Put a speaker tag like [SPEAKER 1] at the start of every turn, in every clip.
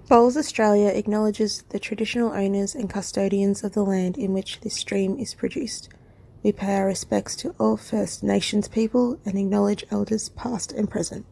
[SPEAKER 1] Bowls Australia acknowledges the traditional owners and custodians of the land in which this stream is produced. We pay our respects to all First Nations people and acknowledge elders past and present.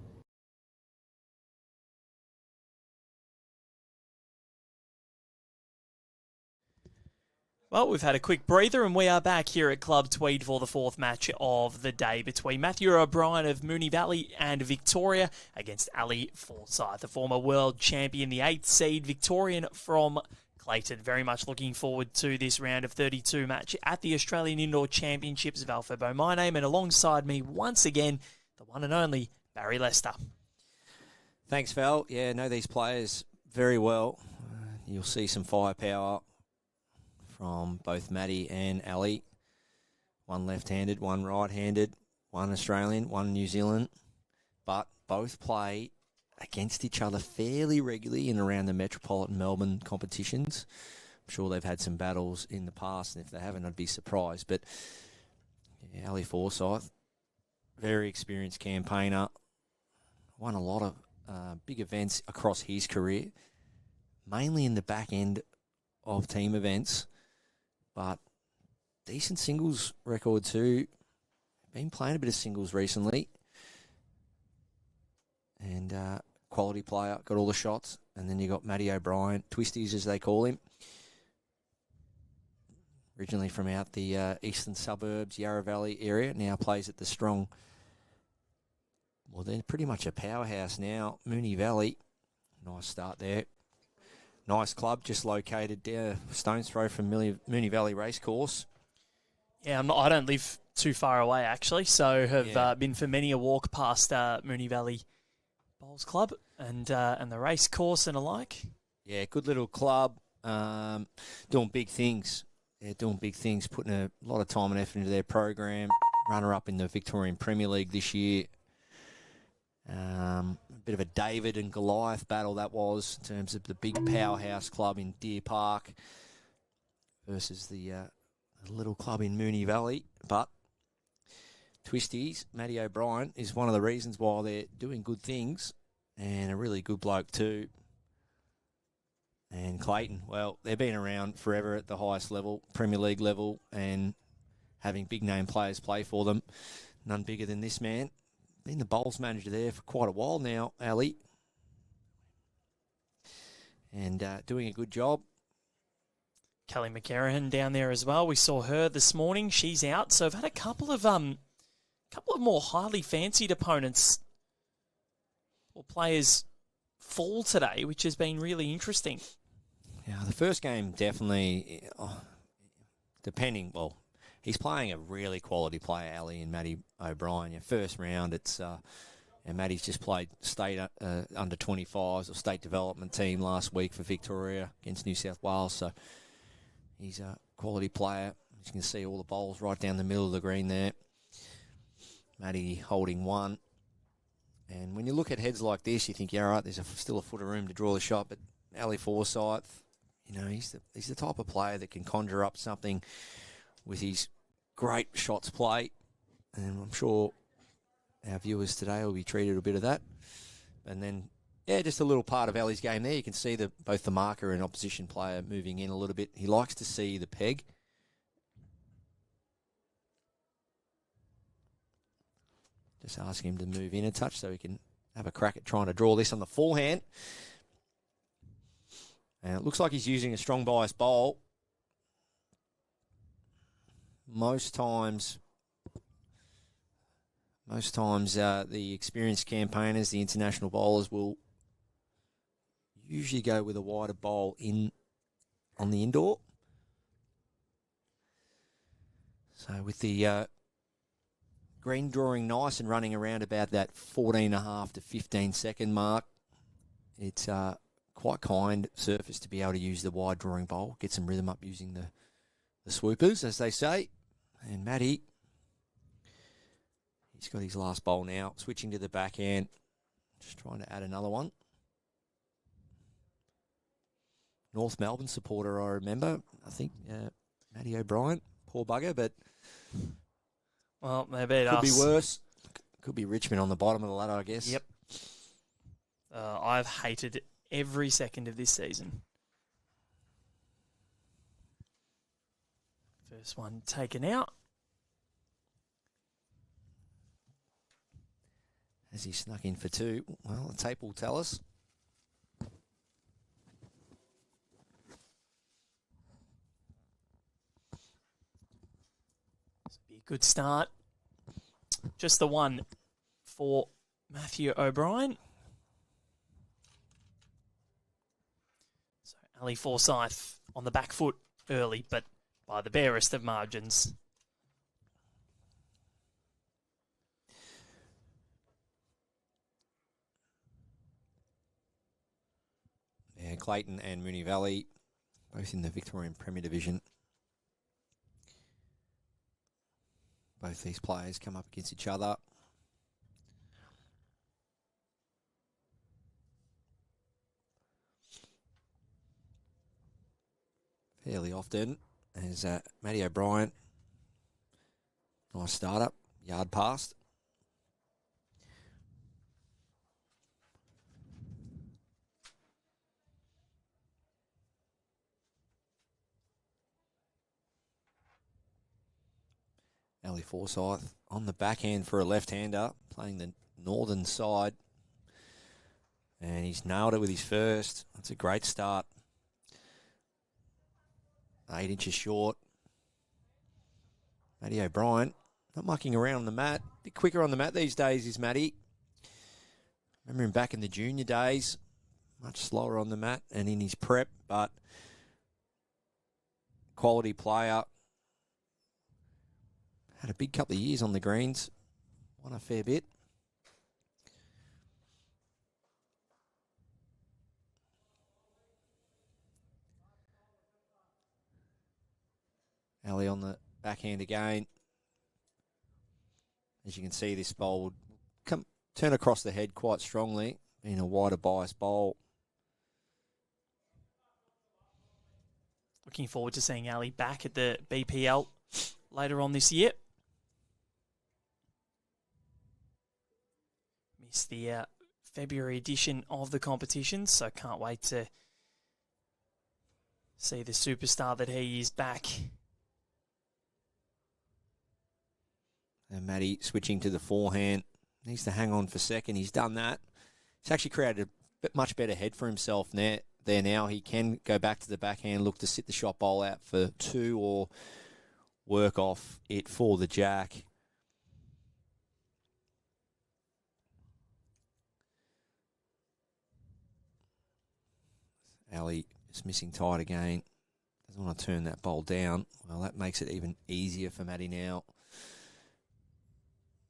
[SPEAKER 2] Well, we've had a quick breather and we are back here at Club Tweed for the fourth match of the day between Mathew O'Brien of Moonee Valley and Victoria against Ali Forsyth, the former world champion, the 8th seed Victorian from Clayton. Very much looking forward to this round of 32 match at the Australian Indoor Championships. Valfebo, my name, and alongside me once again, the one and only Barry Lester.
[SPEAKER 3] Thanks, Val. Yeah, know these players very well. You'll see some firepower from both Matty and Ali. One left-handed, one right-handed, one Australian, one New Zealand. But both play against each other fairly regularly in around the metropolitan Melbourne competitions. I'm sure they've had some battles in the past, and if they haven't, I'd be surprised. But yeah, Ali Forsyth, very experienced campaigner, won a lot of big events across his career, mainly in the back end of team events. But decent singles record too. Been playing a bit of singles recently. And quality player, got all the shots. And then you got Matty O'Brien, Twisties as they call him. Originally from out the eastern suburbs, Yarra Valley area. Now plays at the strong, well, they're pretty much a powerhouse now. Moonee Valley, nice start there. Nice club, just located stone's throw from Moonee Valley Racecourse.
[SPEAKER 2] Yeah, I don't live too far away, actually, so have been for many a walk past Moonee Valley Bowls Club and the race course and alike.
[SPEAKER 3] Yeah, good little club, doing big things. They're doing big things, putting a lot of time and effort into their program. Runner-up in the Victorian Premier League this year. A bit of a David and Goliath battle that was in terms of the big powerhouse club in Deer Park versus the little club in Moonee Valley. But Twisties, Matty O'Brien, is one of the reasons why they're doing good things, and a really good bloke too. And Clayton, well, they've been around forever at the highest level, Premier League level, and having big name players play for them. None bigger than this man. Been the bowls manager there for quite a while now, Ali. And doing a good job.
[SPEAKER 2] Kelly McCarrahan down there as well. We saw her this morning. She's out. So I've had a couple of more highly fancied opponents or players fall today, which has been really interesting.
[SPEAKER 3] Yeah, the first game definitely, depending, well, he's playing a really quality player, Ali and Matty O'Brien. First round, it's and Matty's just played state under 25s or state development team last week for Victoria against New South Wales. So he's a quality player. You can see all the bowls right down the middle of the green there. Matty holding one. And when you look at heads like this, you think, yeah, all right, there's still a foot of room to draw the shot. But Ali Forsyth, you know, he's the type of player that can conjure up something with his great shots play, and I'm sure our viewers today will be treated a bit of that. And then, yeah, just a little part of Ali's game there. You can see both the marker and opposition player moving in a little bit. He likes to see the peg. Just ask him to move in a touch so he can have a crack at trying to draw this on the forehand. And it looks like he's using a strong bias bowl. Most times, the experienced campaigners, the international bowlers, will usually go with a wider bowl on the indoor. So with the green drawing nice and running around about that 14.5 to 15 second mark, it's quite kind surface to be able to use the wide drawing bowl, get some rhythm up using the swoopers, as they say. And Matty, he's got his last bowl now, switching to the backhand, just trying to add another one. North Melbourne supporter, I remember. I think Matty O'Brien, poor bugger, but
[SPEAKER 2] well, maybe
[SPEAKER 3] could be worse. Could be Richmond on the bottom of the ladder, I guess.
[SPEAKER 2] Yep. I've hated every second of this season. First one taken out.
[SPEAKER 3] As he snuck in for two. Well, the tape will tell us.
[SPEAKER 2] This will be a good start. Just the one for Mathew O'Brien. So Ali Forsyth on the back foot early, but by the barest of margins.
[SPEAKER 3] Yeah, Clayton and Moonee Valley, both in the Victorian Premier Division. Both these players come up against each other. Fairly often, as Matty O'Brien, nice start-up, yard past. Ali Forsyth on the backhand for a left-hander, playing the northern side. And he's nailed it with his first. That's a great start. 8 inches short. Matty O'Brien, not mucking around on the mat. A bit quicker on the mat these days is Matty. Remember him back in the junior days. Much slower on the mat and in his prep, but quality player. Had a big couple of years on the greens. Won a fair bit. Ali on the backhand again. As you can see, this bowl would turn across the head quite strongly, being a wider bias bowl.
[SPEAKER 2] Looking forward to seeing Ali back at the BPL later on this year. Missed the February edition of the competition, so can't wait to see the superstar that he is back.
[SPEAKER 3] And Matty switching to the forehand. Needs to hang on for second. He's done that. He's actually created a much better head for himself there now. He can go back to the backhand, look to sit the shot bowl out for two or work off it for the jack. Ali is missing tight again. Doesn't want to turn that bowl down. Well, that makes it even easier for Matty now.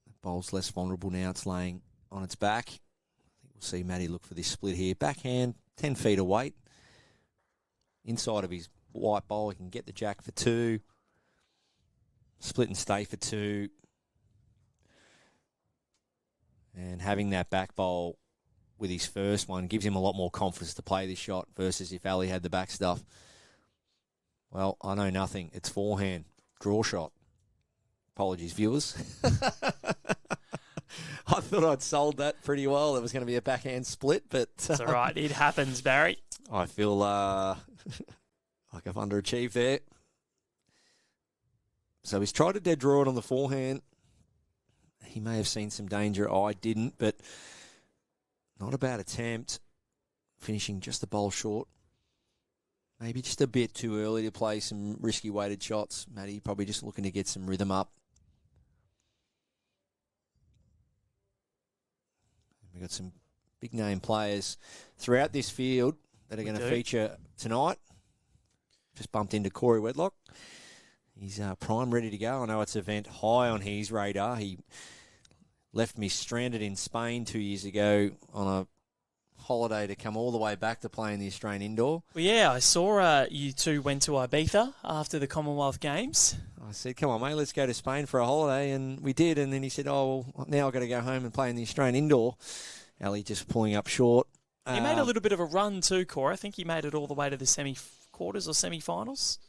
[SPEAKER 3] The bowl's less vulnerable now. It's laying on its back. I think we'll see Matty look for this split here. Backhand, 10 feet of weight. Inside of his white bowl, he can get the jack for two. Split and stay for two. And having that back bowl with his first one gives him a lot more confidence to play this shot versus if Ali had the back stuff. Well, I know nothing. It's forehand. Draw shot. Apologies, viewers. I thought I'd sold that pretty well. It was going to be a backhand split, but...
[SPEAKER 2] It's all right. It happens, Barry.
[SPEAKER 3] I feel like I've underachieved there. So he's tried to dead draw it on the forehand. He may have seen some danger. I didn't, but not a bad attempt. Finishing just the bowl short. Maybe just a bit too early to play some risky weighted shots. Matty probably just looking to get some rhythm up. We've got some big name players throughout this field that are going to feature tonight. Just bumped into Corey Wedlock. He's prime, ready to go. I know it's an event high on his radar. He left me stranded in Spain 2 years ago on a holiday to come all the way back to play in the Australian Indoor.
[SPEAKER 2] Well, yeah, I saw you two went to Ibiza after the Commonwealth Games.
[SPEAKER 3] I said, come on, mate, let's go to Spain for a holiday. And we did. And then he said, oh, well, now I've got to go home and play in the Australian Indoor. Ali just pulling up short.
[SPEAKER 2] He made a little bit of a run too, Corey. I think he made it all the way to the semi-quarters or semi-finals.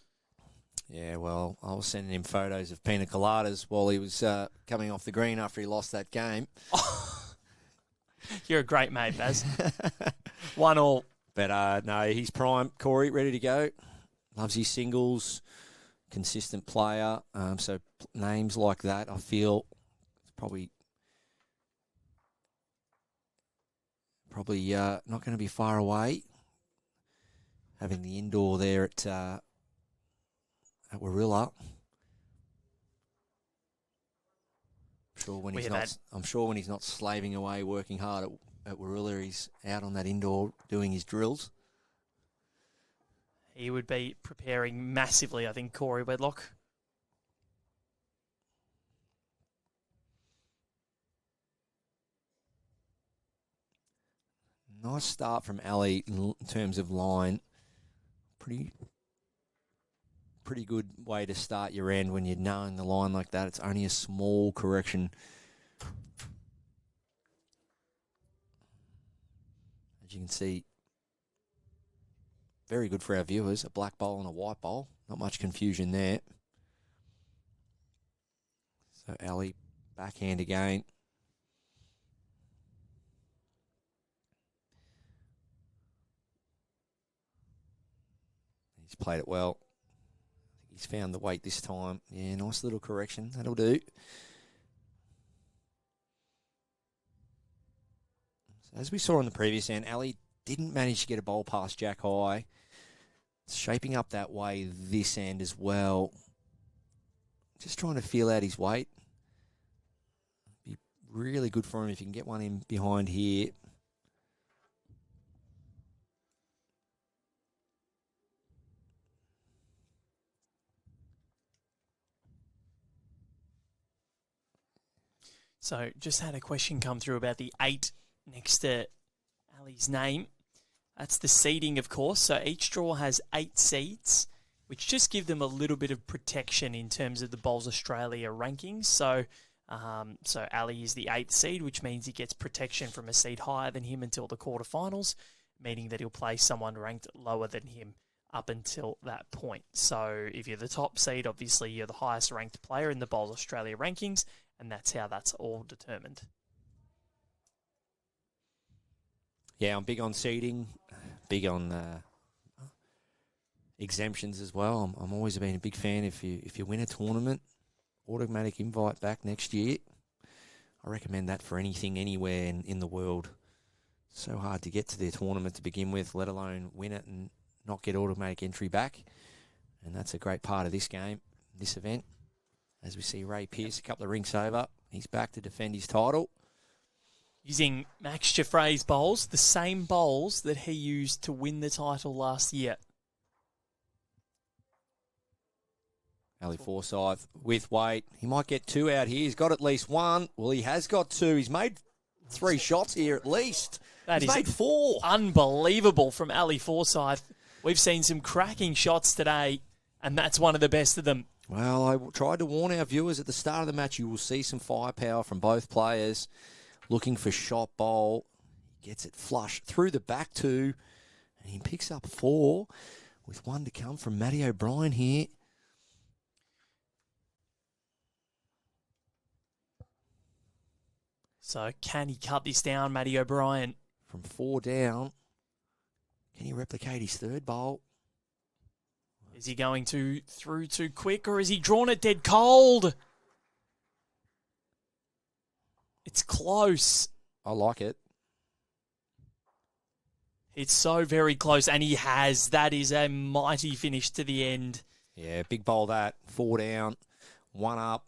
[SPEAKER 3] Yeah, well, I was sending him photos of pina coladas while he was coming off the green after he lost that game.
[SPEAKER 2] You're a great mate, Baz. 1-1.
[SPEAKER 3] But no, he's prime. Corey, ready to go. Loves his singles. Consistent player. So names like that, I feel, probably not going to be far away. Having the indoor there at Warilla. I'm sure when he's not slaving away, working hard at Warilla, he's out on that indoor doing his drills.
[SPEAKER 2] He would be preparing massively, I think, Corey Wedlock.
[SPEAKER 3] Nice start from Ali in terms of line. Pretty good way to start your end when you're knowing the line like that. It's only a small correction. As you can see, very good for our viewers. A black bowl and a white bowl. Not much confusion there. So Ali, backhand again. He's played it well. He's found the weight this time. Yeah, nice little correction. That'll do. So as we saw on the previous end, Ali didn't manage to get a bowl past Jack High. It's shaping up that way this end as well. Just trying to feel out his weight. Be really good for him if you can get one in behind here.
[SPEAKER 2] So just had a question come through about the 8 next to Ali's name. That's the seeding, of course. So each draw has 8 seeds, which just give them a little bit of protection in terms of the Bowls Australia rankings. So Ali is the 8th seed, which means he gets protection from a seed higher than him until the quarterfinals, meaning that he'll play someone ranked lower than him up until that point. So if you're the top seed, obviously you're the highest ranked player in the Bowls Australia rankings, and that's how that's all determined.
[SPEAKER 3] Yeah, I'm big on seeding, big on exemptions as well. I'm always been a big fan. If you win a tournament, automatic invite back next year. I recommend that for anything, anywhere in the world. So hard to get to their tournament to begin with, let alone win it and not get automatic entry back. And that's a great part of this game, this event. As we see Ray Pearce, a couple of rinks over. He's back to defend his title.
[SPEAKER 2] Using Max Jaffray's bowls, the same bowls that he used to win the title last year.
[SPEAKER 3] Ali Forsyth with weight. He might get 2 out here. He's got at least 1. Well, he has got 2. He's made 3 shots here at least. He's made 4.
[SPEAKER 2] Unbelievable from Ali Forsyth. We've seen some cracking shots today, and that's one of the best of them.
[SPEAKER 3] Well, I tried to warn our viewers at the start of the match, you will see some firepower from both players looking for shot bowl. He gets it flush through the back 2, and he picks up 4 with 1 to come from Matty O'Brien here.
[SPEAKER 2] So can he cut this down, Matty O'Brien?
[SPEAKER 3] From 4 down, can he replicate his 3rd bowl?
[SPEAKER 2] Is he going through too quick, or is he drawn it dead cold? It's close.
[SPEAKER 3] I like it.
[SPEAKER 2] It's so very close, and he has. That is a mighty finish to the end.
[SPEAKER 3] Yeah, big bowl that. 4 down, 1 up.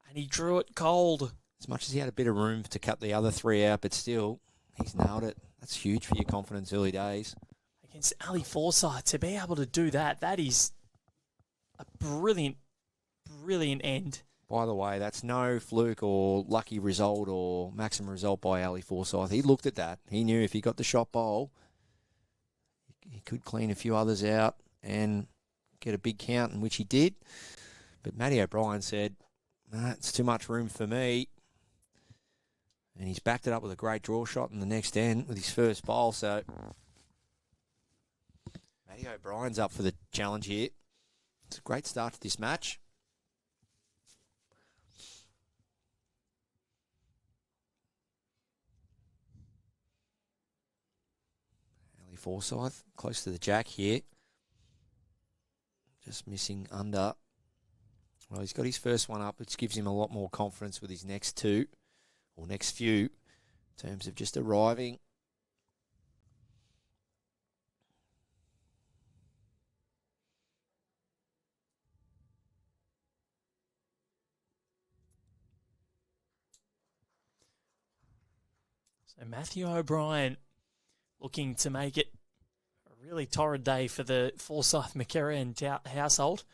[SPEAKER 2] And he drew it cold.
[SPEAKER 3] As much as he had a bit of room to cut the other 3 out, but still, he's nailed it. That's huge for your confidence early days.
[SPEAKER 2] Against Ali Forsyth, to be able to do that, that is a brilliant, brilliant end.
[SPEAKER 3] By the way, that's no fluke or lucky result or maximum result by Ali Forsyth. He looked at that. He knew if he got the shot bowl, he could clean a few others out and get a big count, in which he did. But Matty O'Brien said, nah, it's too much room for me. And he's backed it up with a great draw shot in the next end with his first bowl. So Matty O'Brien's up for the challenge here. It's a great start to this match. Ali Forsyth, close to the jack here. Just missing under. Well, he's got his first one up, which gives him a lot more confidence with his next two, or next few, in terms of just arriving.
[SPEAKER 2] So Matthew O'Brien looking to make it a really torrid day for the Forsyth McKerran household.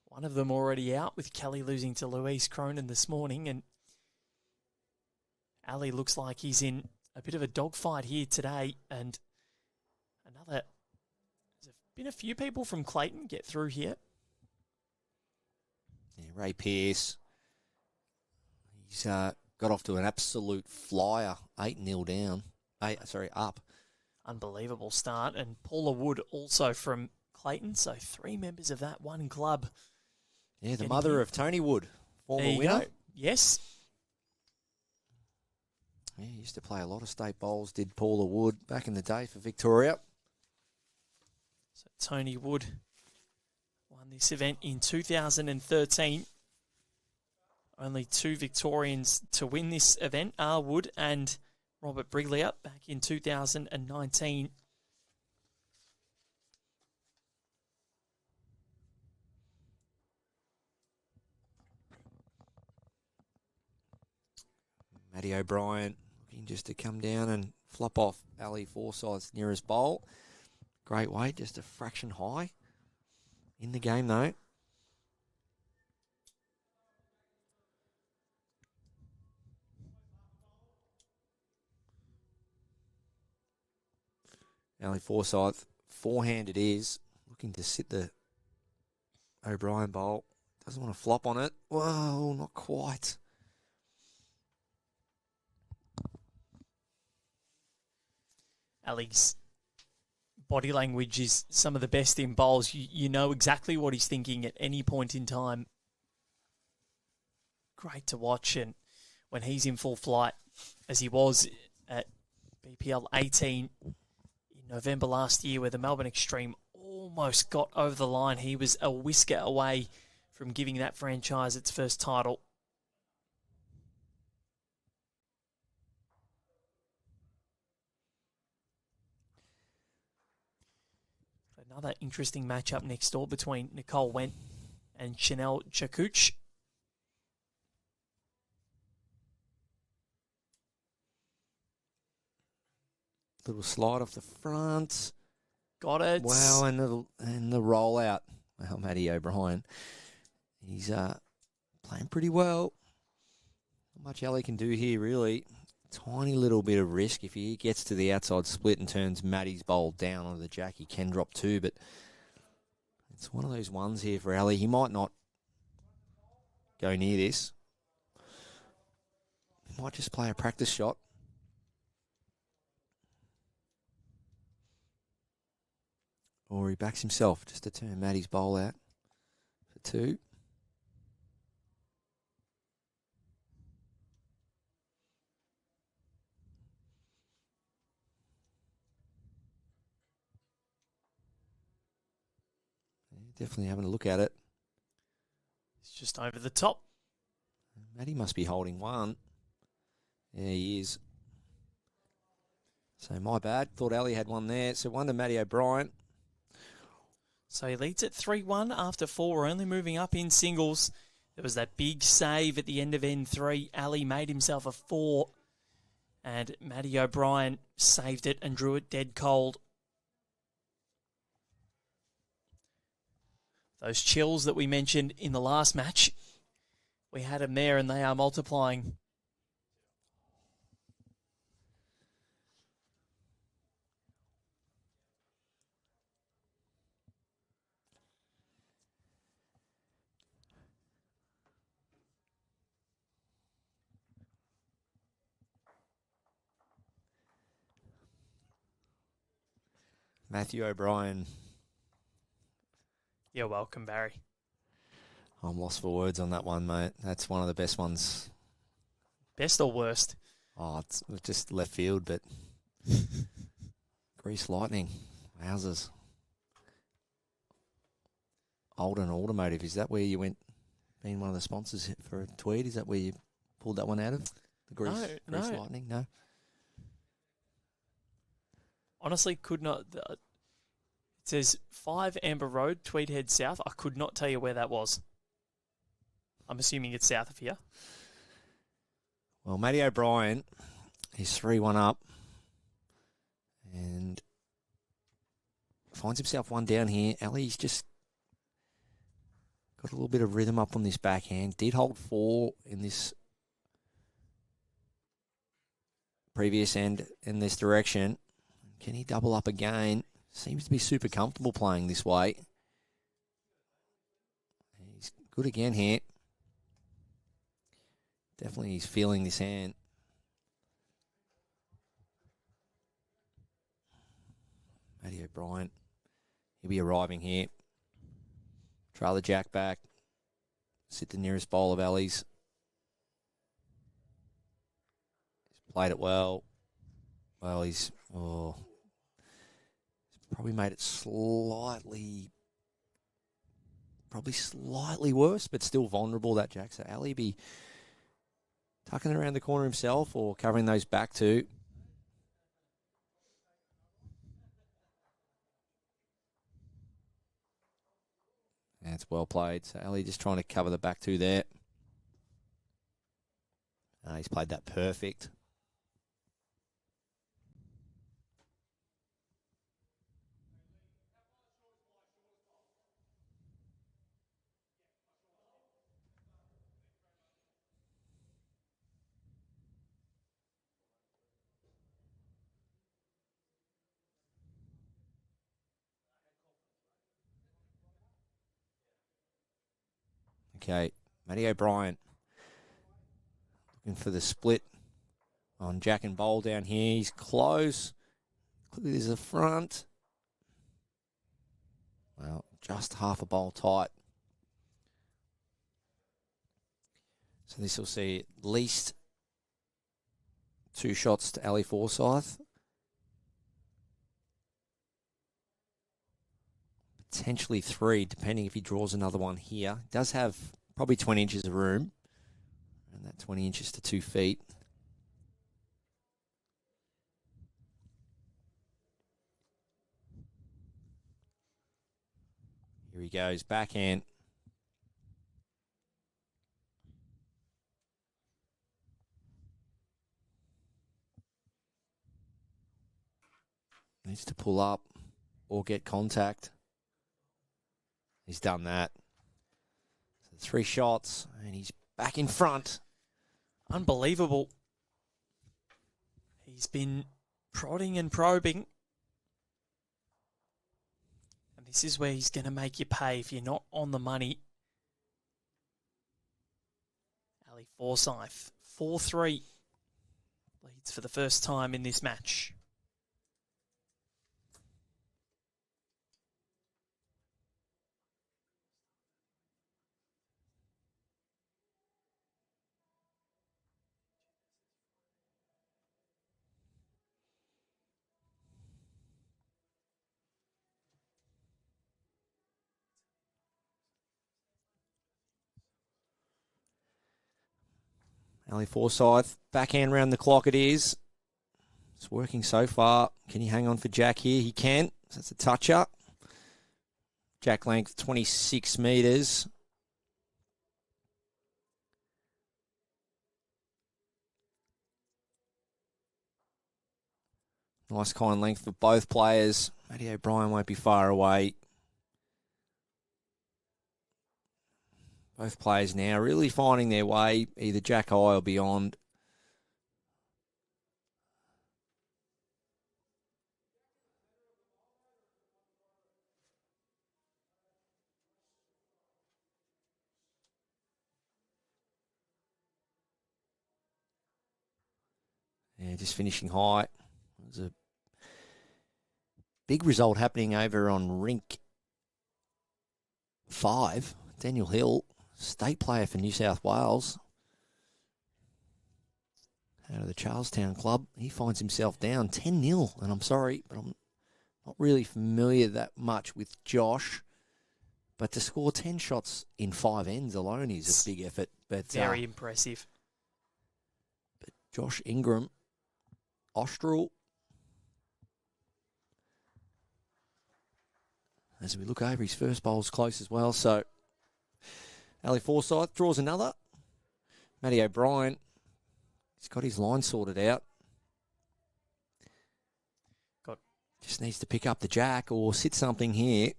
[SPEAKER 2] One of them already out with Kelly losing to Louise Cronin this morning, and Ali looks like he's in a bit of a dogfight here today. And there's been a few people from Clayton get through here.
[SPEAKER 3] Yeah, Ray Pearce. He's got off to an absolute flyer, 8-0 down. Up.
[SPEAKER 2] Unbelievable start. And Paula Wood also from Clayton, so 3 members of that one club.
[SPEAKER 3] Yeah, the mother of Tony Wood, former winner.
[SPEAKER 2] Go. Yes.
[SPEAKER 3] Yeah, he used to play a lot of state bowls, did Paula Wood back in the day for Victoria.
[SPEAKER 2] So Tony Wood won this event in 2013. Only 2 Victorians to win this event are Wood and Robert Briglia back in 2019.
[SPEAKER 3] Matty O'Brien looking just to come down and flop off Ali Forsyth's nearest bowl. Great weight, just a fraction high. In the game, though. Ali Forsyth, forehand it is. Looking to sit the O'Brien bowl. Doesn't want to flop on it. Whoa, not quite.
[SPEAKER 2] Ali's body language is some of the best in bowls. You know exactly what he's thinking at any point in time. Great to watch, and when he's in full flight, as he was at BPL 18 in November last year, where the Melbourne Extreme almost got over the line, he was a whisker away from giving that franchise its first title. Another interesting matchup next door between Nicole Wendt and Chanel Chakouch.
[SPEAKER 3] Little slide off the front.
[SPEAKER 2] Got it.
[SPEAKER 3] Wow, and the rollout. Well, Matty O'Brien, he's playing pretty well. Not much Ali can do here, really. Tiny little bit of risk. If he gets to the outside split and turns Matty's bowl down onto the jack, he can drop 2, but it's one of those ones here for Ali. He might not go near this. He might just play a practice shot. Or he backs himself just to turn Matty's bowl out for 2. Definitely having a look at it.
[SPEAKER 2] It's just over the top.
[SPEAKER 3] Matty must be holding 1. Yeah, he is. So my bad. Thought Ali had 1 there. So 1 to Matty O'Brien.
[SPEAKER 2] So he leads at 3-1 after 4. We're only moving up in singles. There was that big save at the end of N3. Ali made himself a 4. And Matty O'Brien saved it and drew it dead cold. Those chills that we mentioned in the last match, we had them there and they are multiplying.
[SPEAKER 3] Matthew O'Brien.
[SPEAKER 2] You're welcome, Barry.
[SPEAKER 3] I'm lost for words on that one, mate. That's one of the best ones.
[SPEAKER 2] Best or worst?
[SPEAKER 3] Oh, it's just left field, but Grease Lightning. Wowzers. Alden Automotive. Is that where you went, being one of the sponsors for Tweed? Is that where you pulled that one out of? The Grease Lightning? No?
[SPEAKER 2] Honestly, could not. It says 5 Amber Road, Tweed head south. I could not tell you where that was. I'm assuming it's south of here.
[SPEAKER 3] Well, Matty O'Brien is 3-1 up and finds himself one down here. Ali's just got a little bit of rhythm up on this backhand. Did hold 4 in this previous end in this direction. Can he double up again? Seems to be super comfortable playing this way. He's good again here. Definitely he's feeling this hand. Matty O'Brien, he'll be arriving here. Trail the jack back. Sit the nearest bowl of Ali's. He's played it well. Well, he's probably made it slightly worse, but still vulnerable, that jack. So Ali be tucking it around the corner himself or covering those back two. That's well played. So Ali just trying to cover the back two there. He's played that perfect. Okay, Matty O'Brien looking for the split on Jack and Bowl down here. He's close. Clearly there's a front. Well, just half a bowl tight. So this will see at least 2 shots to Ali Forsyth. Potentially 3, depending if he draws another one here. Does have probably 20 inches of room. And that 20 inches to 2 feet. Here he goes, backhand. Needs to pull up or get contact. He's done that. So 3 shots, and he's back in front.
[SPEAKER 2] Unbelievable. He's been prodding and probing. And this is where he's going to make you pay if you're not on the money. Ali Forsyth, 4-3. Leads for the first time in this match.
[SPEAKER 3] Ali Forsyth, backhand round the clock it is. It's working so far. Can he hang on for Jack here? He can. So that's a touch-up. Jack length, 26 metres. Nice kind length for both players. Matty O'Brien won't be far away. Both players now really finding their way, either jack high or beyond. Yeah, just finishing high. There's a big result happening over on rink 5. Daniel Hill, state player for New South Wales, out of the Charlestown club. He finds himself down 10-0, and I'm sorry, but Not really familiar that much with Josh, but to score 10 shots in 5 ends alone is a big effort. But
[SPEAKER 2] Very impressive.
[SPEAKER 3] But Josh Ingram, Austral, as we look over, his first bowl's close as well. So Ali Forsyth draws another. Matty O'Brien, he's got his line sorted out. Just needs to pick up the jack or sit something here.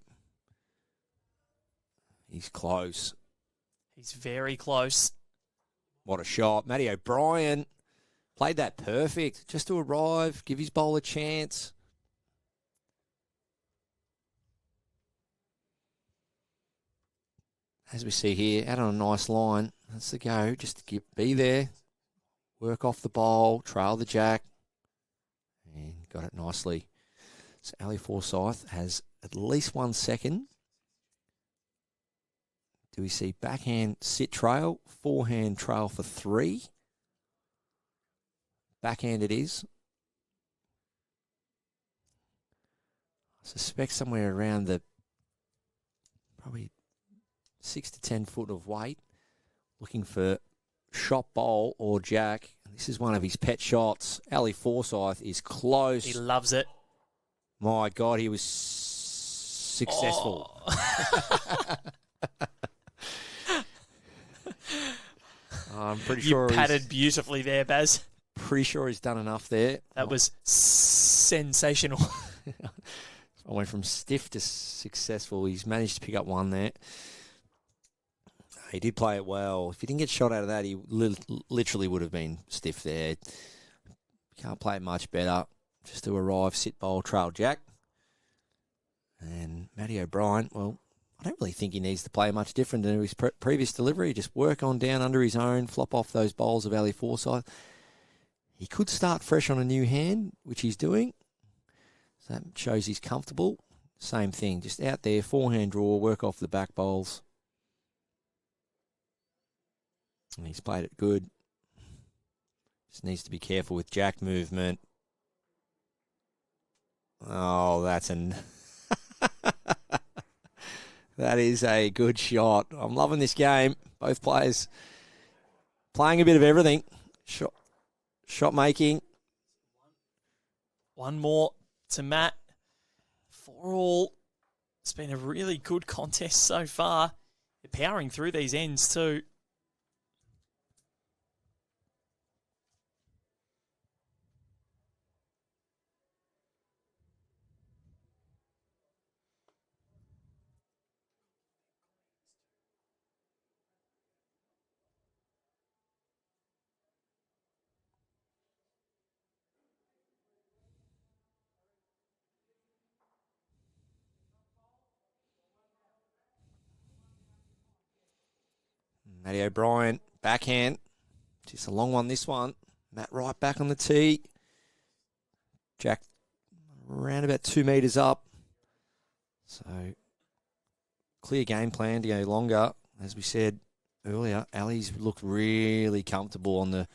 [SPEAKER 3] He's close.
[SPEAKER 2] He's very close.
[SPEAKER 3] What a shot. Matty O'Brien played that perfect. Just to arrive, give his bowl a chance. As we see here, out on a nice line. That's the go. Just to be there. Work off the bowl. Trail the jack. And got it nicely. So Ali Forsyth has at least 1 second. Do we see backhand sit trail, forehand trail for 3? Backhand it is. I suspect somewhere around the probably 6 to 10 foot of weight. Looking for shot bowl or jack. This is one of his pet shots. Ali Forsyth is close.
[SPEAKER 2] He loves it.
[SPEAKER 3] My God, he was successful.
[SPEAKER 2] Oh.
[SPEAKER 3] I'm pretty sure
[SPEAKER 2] you patted beautifully there, Baz.
[SPEAKER 3] Pretty sure he's done enough there.
[SPEAKER 2] That was sensational.
[SPEAKER 3] I went from stiff to successful. He's managed to pick up one there. He did play it well. If he didn't get shot out of that, he literally would have been stiff there. Can't play it much better. Just to arrive, sit bowl, trail jack. And Matty O'Brien, well, I don't really think he needs to play much different than his previous delivery. Just work on down under his own, flop off those bowls of Ali Forsyth. He could start fresh on a new hand, which he's doing. So that shows he's comfortable. Same thing, just out there, forehand draw, work off the back bowls. And he's played it good. Just needs to be careful with jack movement. Oh, that's that is a good shot. I'm loving this game. Both players playing a bit of everything. Shot making.
[SPEAKER 2] One more to Matt. 4-all. It's been a really good contest so far. They're powering through these ends too.
[SPEAKER 3] Matty O'Brien, backhand. Just a long one, this one. Matt right back on the tee. Jack around about 2 metres up. So, clear game plan to go longer. As we said earlier, Ali's looked really comfortable on the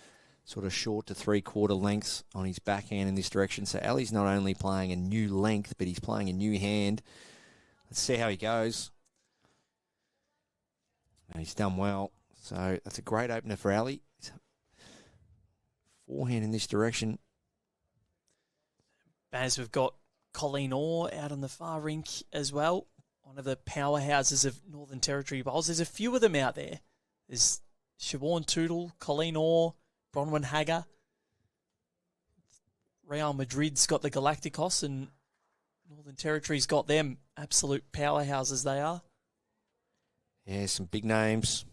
[SPEAKER 3] sort of short to 3/4 lengths on his backhand in this direction. So, Ali's not only playing a new length, but he's playing a new hand. Let's see how he goes. And he's done well. So that's a great opener for Ali. Forehand in this direction.
[SPEAKER 2] Baz, we've got Colleen Orr out on the far rink as well. One of the powerhouses of Northern Territory bowls. There's a few of them out there. There's Siobhan Tootle, Colleen Orr, Bronwyn Hagger. Real Madrid's got the Galacticos and Northern Territory's got them. Absolute powerhouses they are.
[SPEAKER 3] Yeah, some big names.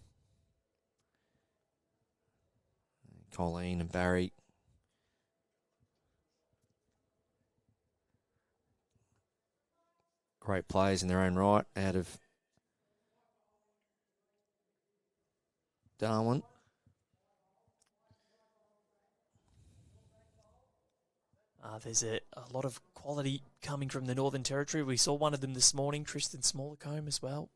[SPEAKER 3] Colleen and Barry. Great players in their own right out of Darwin.
[SPEAKER 2] There's a lot of quality coming from the Northern Territory. We saw one of them this morning, Tristan Smallcombe as well.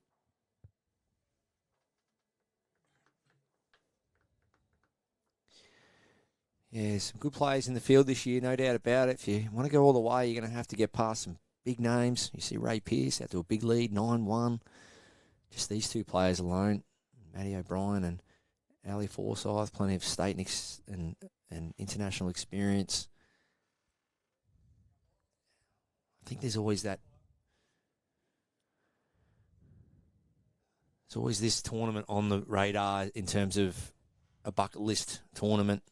[SPEAKER 3] Yeah, some good players in the field this year, no doubt about it. If you want to go all the way, you're going to have to get past some big names. You see Ray Pearce out to a big lead, 9-1. Just these two players alone, Matty O'Brien and Ali Forsyth, plenty of state and international experience. I think there's always that. There's always this tournament on the radar in terms of a bucket list tournament.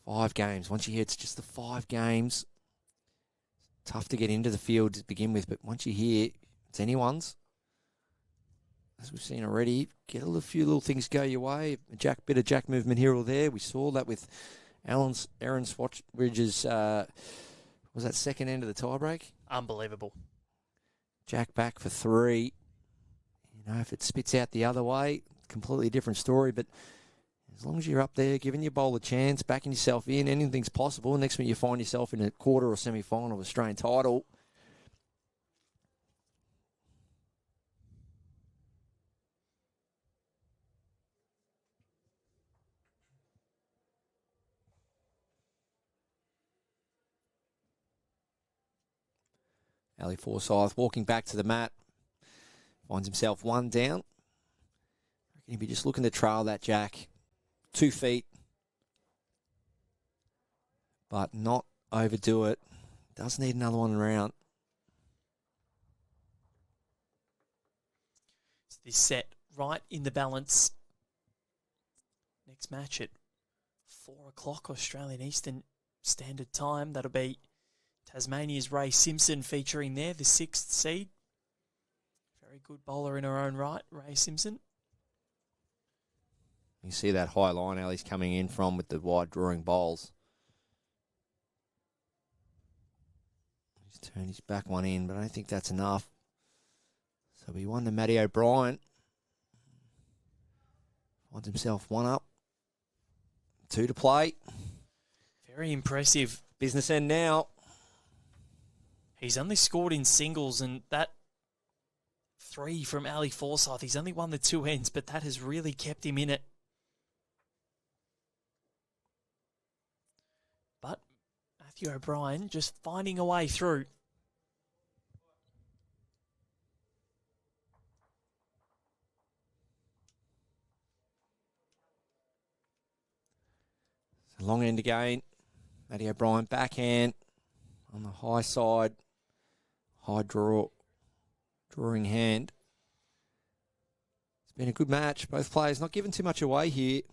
[SPEAKER 3] 5 games. Once you hear it's just the 5 games, tough to get into the field to begin with, but once you hear it's anyone's, as we've seen already, get a few little things go your way. A bit of jack movement here or there. We saw that with Aaron Swatchbridge's, was that second end of the tiebreak?
[SPEAKER 2] Unbelievable.
[SPEAKER 3] Jack back for 3. You know, if it spits out the other way, completely different story. But as long as you're up there, giving your bowl a chance, backing yourself in, anything's possible. Next minute you find yourself in a quarter or semi-final of Australian title. Ali Forsyth walking back to the mat. Finds himself 1 down. He'd be just looking to trail that jack 2 feet. But not overdo it. Does need another one around.
[SPEAKER 2] This set right in the balance. Next match at 4 o'clock Australian Eastern Standard Time. That'll be Tasmania's Ray Simpson featuring there, the 6th seed. Very good bowler in her own right, Ray Simpson.
[SPEAKER 3] You see that high line Ali's coming in from with the wide drawing bowls. He's turned his back one in, but I don't think that's enough. So he won to Matty O'Brien. Finds himself 1 up. 2 to play.
[SPEAKER 2] Very impressive.
[SPEAKER 3] Business end now.
[SPEAKER 2] He's only scored in singles, and that 3 from Ali Forsyth, he's only won the 2 ends, but that has really kept him in it. But Mathew O'Brien just finding a way through.
[SPEAKER 3] It's a long end again. Matty O'Brien backhand on the high side. High drawing hand. It's been a good match. Both players not giving too much away here.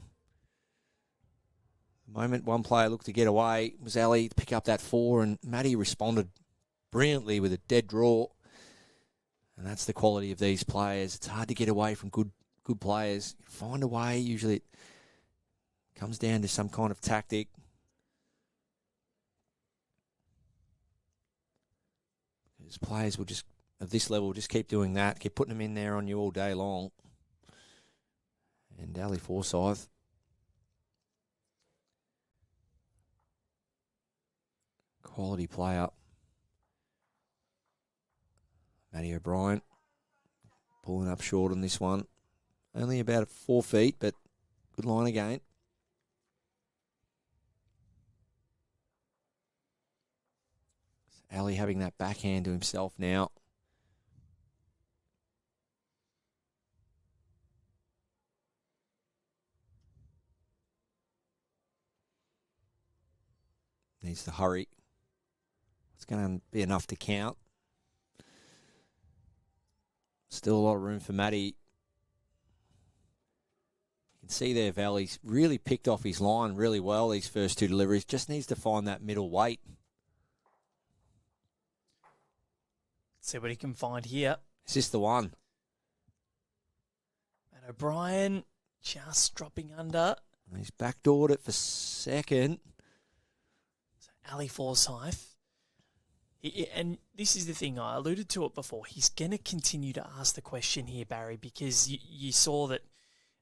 [SPEAKER 3] The moment one player looked to get away was Ali to pick up that 4, and Matty responded brilliantly with a dead draw. And that's the quality of these players. It's hard to get away from good players. Find a way. Usually it comes down to some kind of tactic. Players will just, at this level, just keep doing that, keep putting them in there on you all day long. And Ali Forsyth. Quality player. Matty O'Brien pulling up short on this one. Only about 4 feet, but good line again. Ali having that backhand to himself now. Needs to hurry. It's going to be enough to count. Still a lot of room for Matty. You can see there, Valley's really picked off his line really well, these first 2 deliveries. Just needs to find that middle weight.
[SPEAKER 2] See what he can find here.
[SPEAKER 3] Is this the one?
[SPEAKER 2] Matt O'Brien just dropping under.
[SPEAKER 3] He's backdoored it for second.
[SPEAKER 2] So Ali Forsyth. And this is the thing, I alluded to it before. He's going to continue to ask the question here, Barry, because you saw that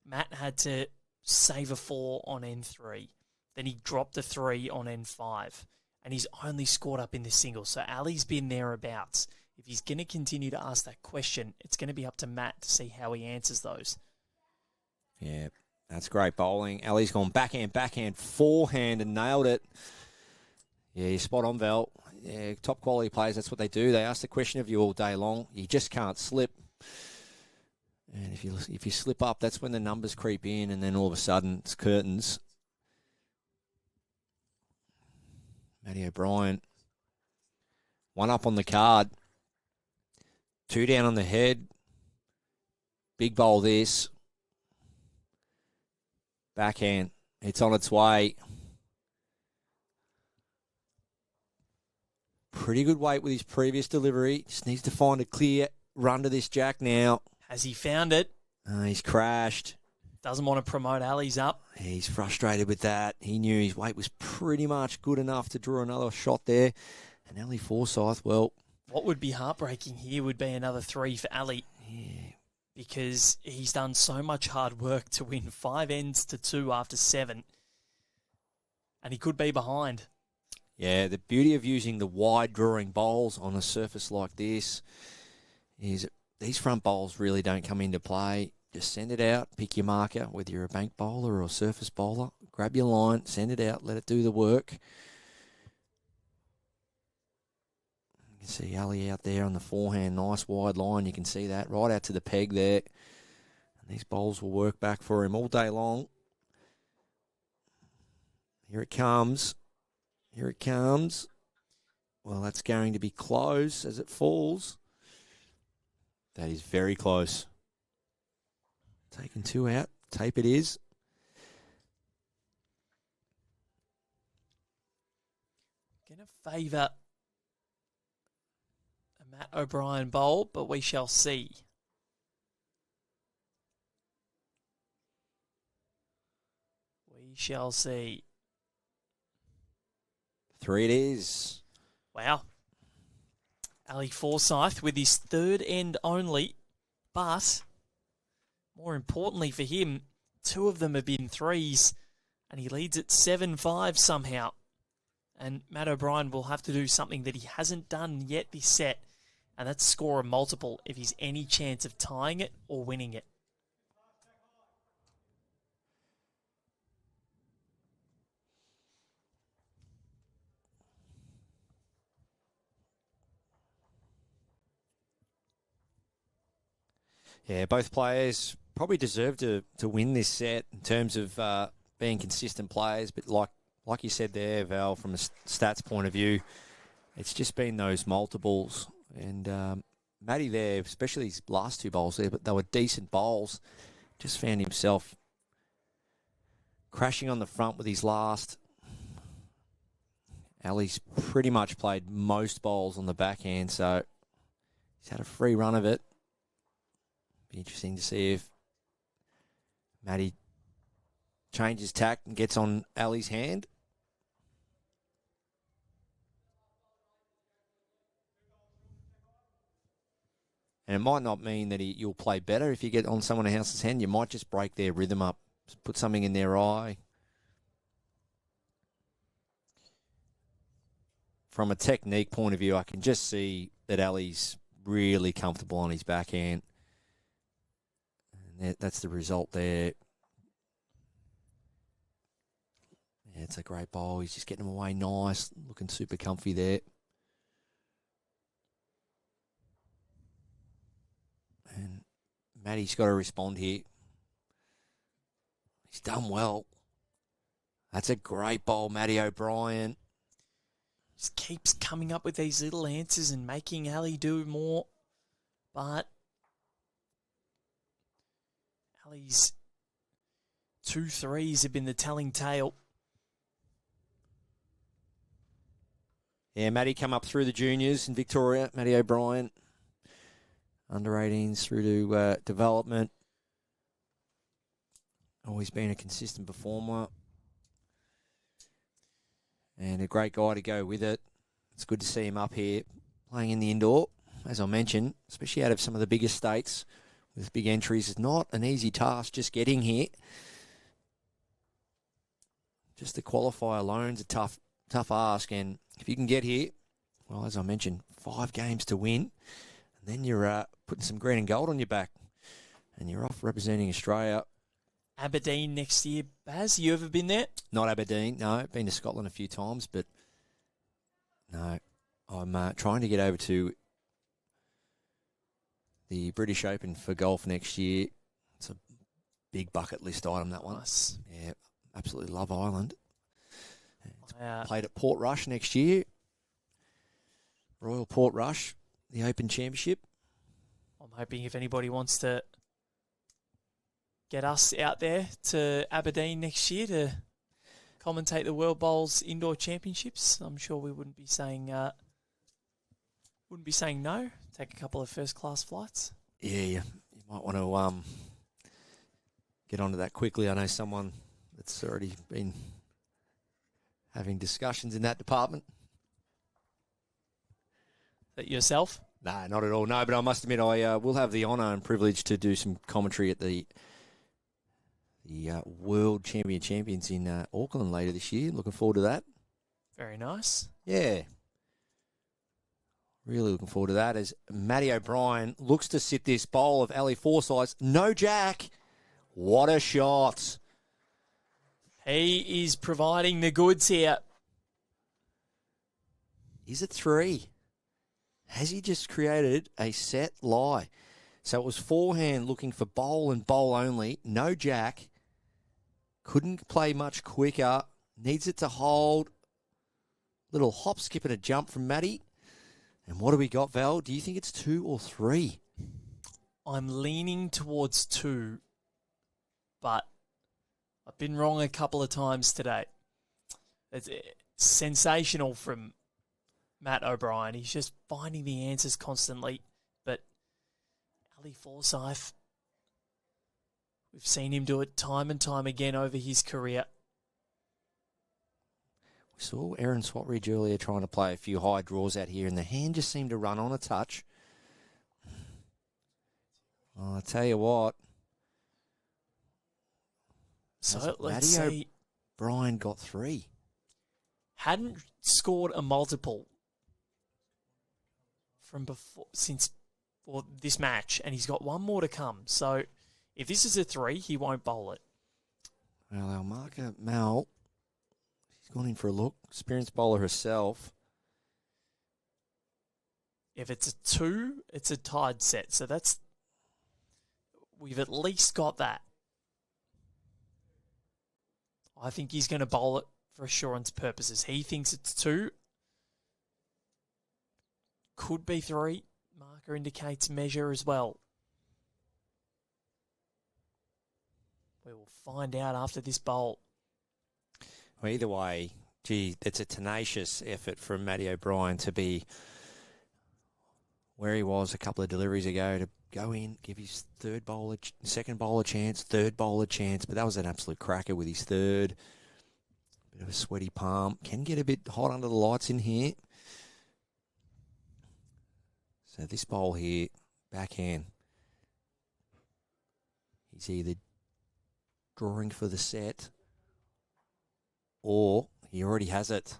[SPEAKER 2] Matt had to save a 4 on N3. Then he dropped a 3 on N5. And he's only scored up in the singles. So Ali's been thereabouts. If he's going to continue to ask that question, it's going to be up to Matt to see how he answers those.
[SPEAKER 3] Yeah, that's great bowling. Ali's gone backhand, forehand, and nailed it. Yeah, you're spot on, Val. Yeah, top quality players, that's what they do. They ask the question of you all day long. You just can't slip. And if you slip up, that's when the numbers creep in, and then all of a sudden it's curtains. Matty O'Brien, 1 up on the card, 2 down on the head. Big bowl this. Backhand. It's on its way. Pretty good weight with his previous delivery. Just needs to find a clear run to this jack now.
[SPEAKER 2] Has he found it?
[SPEAKER 3] He's crashed.
[SPEAKER 2] Doesn't want to promote Ali's up.
[SPEAKER 3] He's frustrated with that. He knew his weight was pretty much good enough to draw another shot there. And Ali Forsyth, well...
[SPEAKER 2] What would be heartbreaking here would be another 3 for Ali.
[SPEAKER 3] Yeah.
[SPEAKER 2] Because he's done so much hard work to win 5 ends to 2 after 7. And he could be behind.
[SPEAKER 3] Yeah, the beauty of using the wide drawing bowls on a surface like this is these front bowls really don't come into play. Just send it out, pick your marker, whether you're a bank bowler or a surface bowler. Grab your line, send it out, let it do the work. You can see Ali out there on the forehand, nice wide line. You can see that right out to the peg there. And these bowls will work back for him all day long. Here it comes. Here it comes. Well, that's going to be close as it falls. That is very close. Taking 2 out. Tape it is.
[SPEAKER 2] Going to favour a Matt O'Brien bowl, but we shall see. We shall see.
[SPEAKER 3] 3 it is.
[SPEAKER 2] Wow. Ali Forsyth with his 3rd end only, but more importantly for him, 2 of them have been 3s, and he leads at 7-5 somehow. And Matt O'Brien will have to do something that he hasn't done yet this set, and that's score a multiple if he's any chance of tying it or winning it.
[SPEAKER 3] Yeah, both players probably deserve to win this set in terms of being consistent players. But like you said there, Val, from a stats point of view, it's just been those multiples. And Matty there, especially his last 2 bowls there, but they were decent bowls. Just found himself crashing on the front with his last. Ali's pretty much played most bowls on the backhand, so he's had a free run of it. Be interesting to see if Matty changes tack and gets on Ali's hand. And it might not mean that you'll play better if you get on someone else's hand. You might just break their rhythm up, put something in their eye. From a technique point of view, I can just see that Ali's really comfortable on his backhand. And that's the result there. Yeah, it's a great bowl. He's just getting them away nice, looking super comfy there. And Matty's got to respond here. He's done well. That's a great bowl, Matty O'Brien.
[SPEAKER 2] Just keeps coming up with these little answers and making Ali do more. But Ali's 2 3s have been the telling tale.
[SPEAKER 3] Yeah, Matty come up through the juniors in Victoria. Matty O'Brien, under 18s through to development. Always been a consistent performer. And a great guy to go with it. It's good to see him up here playing in the indoor. As I mentioned, especially out of some of the bigger states with big entries, it's not an easy task just getting here. Just to qualify alone is a tough ask. And if you can get here, well, as I mentioned, 5 games to win. And then you're putting some green and gold on your back. And you're off representing Australia.
[SPEAKER 2] Aberdeen next year. Baz, you ever been there?
[SPEAKER 3] Not Aberdeen, no. Been to Scotland a few times, but no. I'm trying to get over to the British Open for golf next year. It's a big bucket list item, that one.
[SPEAKER 2] Nice.
[SPEAKER 3] Yeah, absolutely love Ireland.
[SPEAKER 2] I,
[SPEAKER 3] Played at Port Rush next year. Royal Port Rush, the Open Championship.
[SPEAKER 2] I'm hoping if anybody wants to get us out there to Aberdeen next year to commentate the World Bowls Indoor Championships, I'm sure we wouldn't be saying no. Take a couple of first-class flights.
[SPEAKER 3] Yeah, you might want to get onto that quickly. I know someone that's already been having discussions in that department.
[SPEAKER 2] That yourself?
[SPEAKER 3] No, not at all. No, but I must admit I will have the honour and privilege to do some commentary at the World Champions in Auckland later this year. Looking forward to that.
[SPEAKER 2] Very nice.
[SPEAKER 3] Yeah. Really looking forward to that as Matty O'Brien looks to sit this bowl of Ali Forsyth. No jack. What a shot.
[SPEAKER 2] He is providing the goods here.
[SPEAKER 3] Is it 3? Has he just created a set lie? So it was forehand looking for bowl and bowl only. No jack. Couldn't play much quicker. Needs it to hold. Little hop, skip and a jump from Matty. And what do we got, Val? Do you think it's 2 or 3?
[SPEAKER 2] I'm leaning towards 2, but I've been wrong a couple of times today. It's sensational from Matt O'Brien. He's just finding the answers constantly. But Ali Forsyth, we've seen him do it time and time again over his career.
[SPEAKER 3] We saw Aaron Swatridge earlier trying to play a few high draws out here, and the hand just seemed to run on a touch. Well, I tell you what.
[SPEAKER 2] So let's see.
[SPEAKER 3] O'Brien got 3.
[SPEAKER 2] Hadn't scored a multiple from since this match, and he's got one more to come. So if this is a 3, he won't bowl it.
[SPEAKER 3] Well, our marker, Mal, she's gone in for a look. Experienced bowler herself.
[SPEAKER 2] If it's a 2, it's a tied set. So we've at least got that. I think he's going to bowl it for assurance purposes. He thinks it's 2. Could be 3. Marker indicates measure as well. We will find out after this bowl.
[SPEAKER 3] Well, either way, gee, it's a tenacious effort from Matty O'Brien to be where he was a couple of deliveries ago, to go in, give his second bowler chance, third bowler chance, but that was an absolute cracker with his third. Bit of a sweaty palm. Can get a bit hot under the lights in here. So this bowl here, backhand. He's either drawing for the set or he already has it.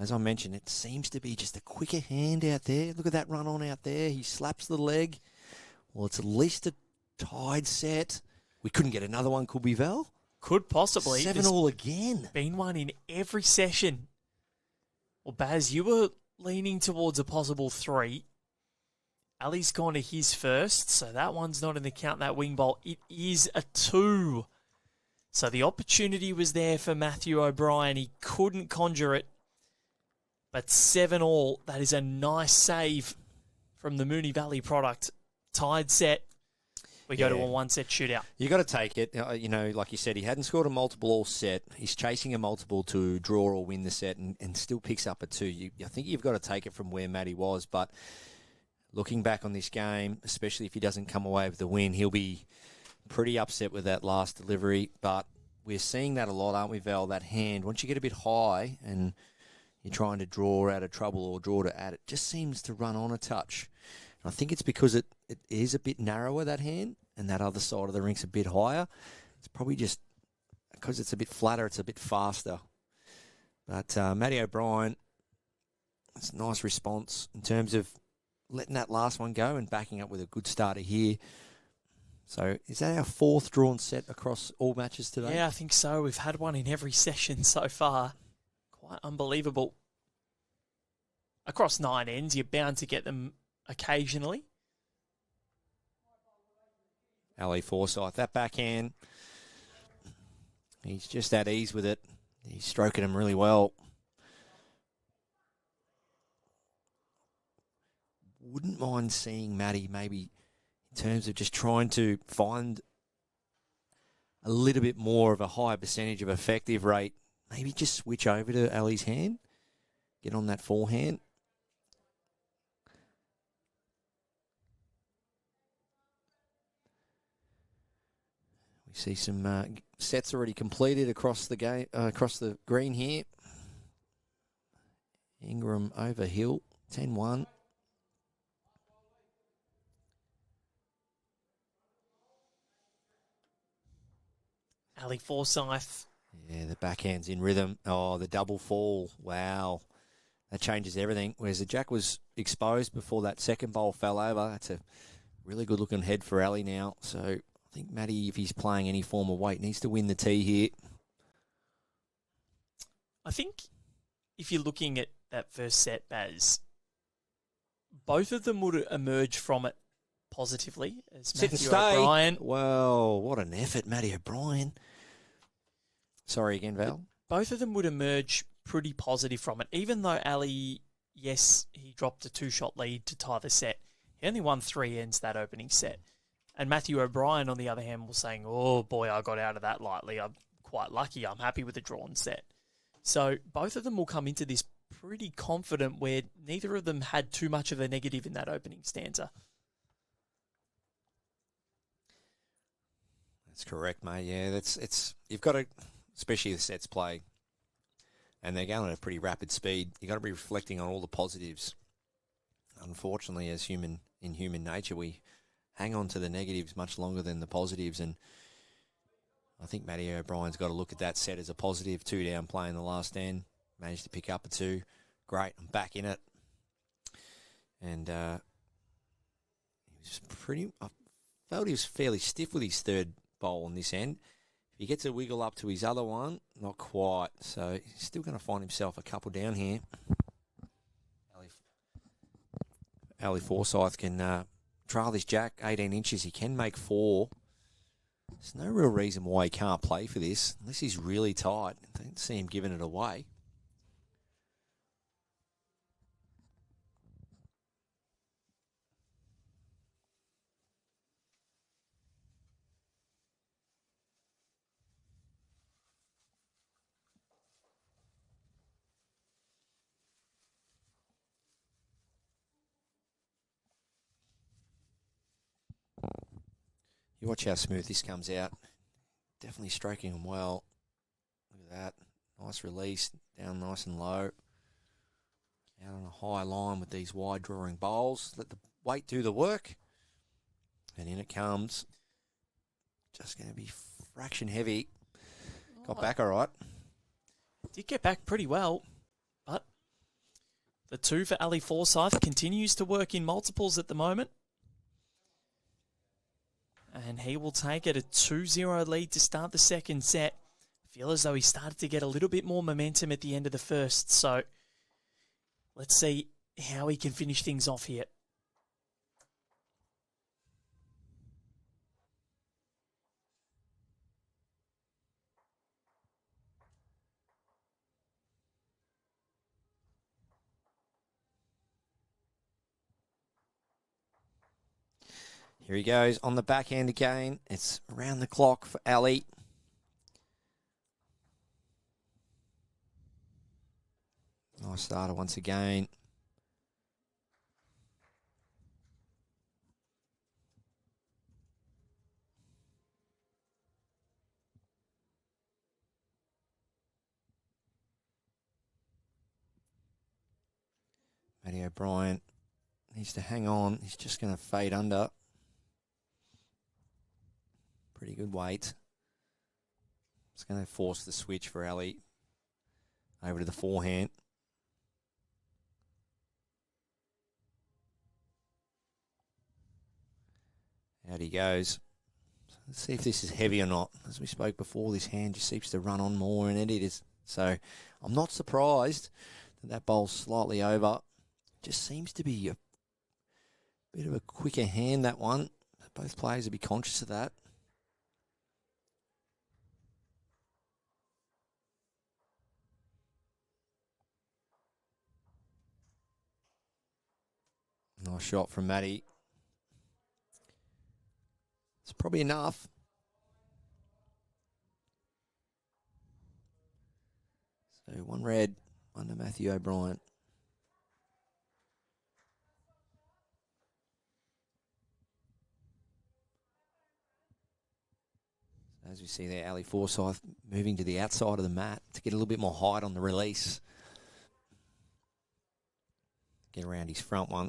[SPEAKER 3] As I mentioned, it seems to be just a quicker hand out there. Look at that run on out there. He slaps the leg. Well, it's at least a tied set. We couldn't get another one, could we, Val?
[SPEAKER 2] Could possibly.
[SPEAKER 3] 7 all again.
[SPEAKER 2] Been one in every session. Well, Baz, you were leaning towards a possible 3. Ali's gone to his first, so that one's not in the count, that wing bowl. It is a 2. So the opportunity was there for Mathew O'Brien. He couldn't conjure it. But 7 all, that is a nice save from the Moonee Valley product. Tied set. We go to a 1-set shootout.
[SPEAKER 3] You got to take it. You know, like you said, he hadn't scored a multiple all set. He's chasing a multiple to draw or win the set and still picks up a 2. I think you've got to take it from where Matty was. But looking back on this game, especially if he doesn't come away with the win, he'll be pretty upset with that last delivery. But we're seeing that a lot, aren't we, Val? That hand, once you get a bit high and you're trying to draw out of trouble or draw to add, it just seems to run on a touch. And I think it's because it is a bit narrower, that hand, and that other side of the rink's a bit higher. It's probably just because it's a bit flatter, it's a bit faster. But Matty O'Brien, it's a nice response in terms of letting that last one go and backing up with a good starter here. So is that our 4th drawn set across all matches today?
[SPEAKER 2] Yeah, I think so. We've had one in every session so far. Quite unbelievable. across 9 ends, you're bound to get them occasionally.
[SPEAKER 3] Ali Forsyth, that backhand, he's just at ease with it. He's stroking him really well. Wouldn't mind seeing Matty maybe in terms of just trying to find a little bit more of a higher percentage of effective rate. Maybe just switch over to Ali's hand. Get on that forehand. We see some sets already completed across the game, across the green here. Ingram over Hill, 10-1.
[SPEAKER 2] Ali Forsyth.
[SPEAKER 3] Yeah, the backhand's in rhythm. Oh, the double fall. Wow. That changes everything. Whereas the jack was exposed before that second bowl fell over. That's a really good looking head for Ali now. So I think Matty, if he's playing any form of weight, needs to win the tee here.
[SPEAKER 2] I think if you're looking at that first set, Baz, both of them would emerge from it positively. As
[SPEAKER 3] Sit and
[SPEAKER 2] Mathew
[SPEAKER 3] stay.
[SPEAKER 2] O'Brien.
[SPEAKER 3] Well, what an effort, Matty O'Brien. Sorry again, Val.
[SPEAKER 2] Both of them would emerge pretty positive from it. Even though Ali, yes, he dropped a 2-shot lead to tie the set. He only won 3 ends that opening set. And Mathew O'Brien, on the other hand, was saying, oh boy, I got out of that lightly. I'm quite lucky. I'm happy with the drawn set. So both of them will come into this pretty confident where neither of them had too much of a negative in that opening stanza.
[SPEAKER 3] That's correct, mate. Yeah, it's you've got to, especially the sets play, and they're going at a pretty rapid speed. You've got to be reflecting on all the positives. Unfortunately, as human nature, we hang on to the negatives much longer than the positives, and I think Matty O'Brien's got to look at that set as a positive. 2 down play in the last end, managed to pick up a 2. Great, I'm back in it, and he was I felt he was fairly stiff with his third bowl on this end. If he gets a wiggle up to his other one, not quite. So he's still going to find himself a couple down here. Ali Forsyth can trail this jack 18 inches. He can make 4. There's no real reason why he can't play for this, unless he's really tight. I don't see him giving it away. You watch how smooth this comes out. Definitely stroking him well. Look at that. Nice release. Down nice and low. Out on a high line with these wide drawing bowls. Let the weight do the work. And in it comes. Just going to be fraction heavy. Got back all right.
[SPEAKER 2] Did get back pretty well. But the 2 for Ali Forsyth continues to work in multiples at the moment. And he will take it a 2-0 lead to start the second set. I feel as though he started to get a little bit more momentum at the end of the first. So let's see how he can finish things off here.
[SPEAKER 3] Here he goes on the backhand again. It's around the clock for Ali. Nice starter once again. Matty O'Brien needs to hang on. He's just going to fade under. Pretty good weight. It's going to force the switch for Ali over to the forehand. Out he goes. Let's see if this is heavy or not. As we spoke before, this hand just seems to run on more, and it is. So I'm not surprised that bowl's slightly over. Just seems to be a bit of a quicker hand, that one. Both players will be conscious of that. Nice shot from Matty. It's probably enough. So 1 red, 1 to Mathew O'Brien. As we see there, Ali Forsyth moving to the outside of the mat to get a little bit more height on the release. Get around his front one.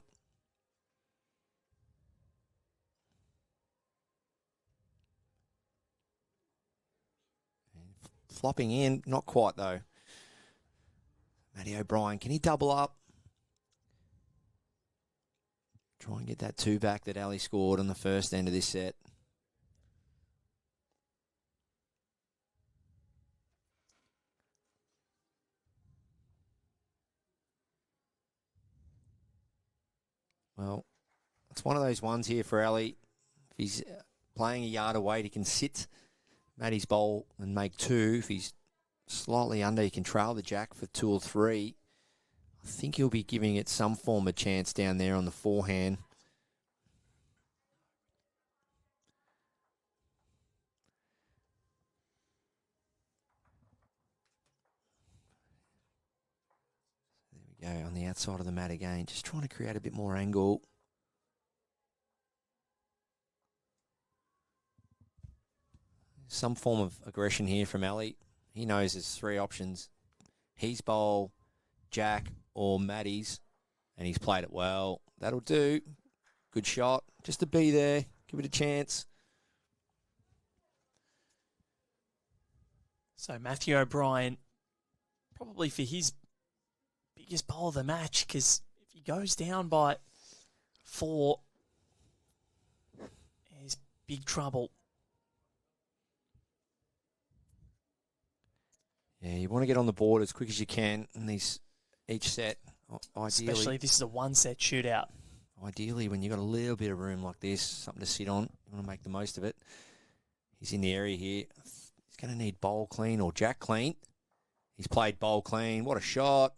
[SPEAKER 3] And flopping in, not quite though. Matty O'Brien, can he double up? Try and get that 2 back that Ali scored on the first end of this set. Well, it's one of those ones here for Ali. If he's playing a yard away, he can sit Matty's bowl and make 2. If he's slightly under, he can trail the jack for 2 or 3. I think he'll be giving it some form of chance down there on the forehand. There we go, on the outside of the mat again. Just trying to create a bit more angle. Some form of aggression here from Ali. He knows there's 3 options. He's bowl, jack, or Matty's, and he's played it well. That'll do. Good shot. Just to be there. Give it a chance.
[SPEAKER 2] So Mathew O'Brien, probably for his biggest bowl of the match, because if he goes down by 4, there's big trouble.
[SPEAKER 3] Yeah, you want to get on the board as quick as you can in each set. Ideally,
[SPEAKER 2] especially if this is a 1-set shootout.
[SPEAKER 3] Ideally, when you've got a little bit of room like this, something to sit on, you want to make the most of it. He's in the area here. He's going to need bowl clean or jack clean. He's played bowl clean. What a shot.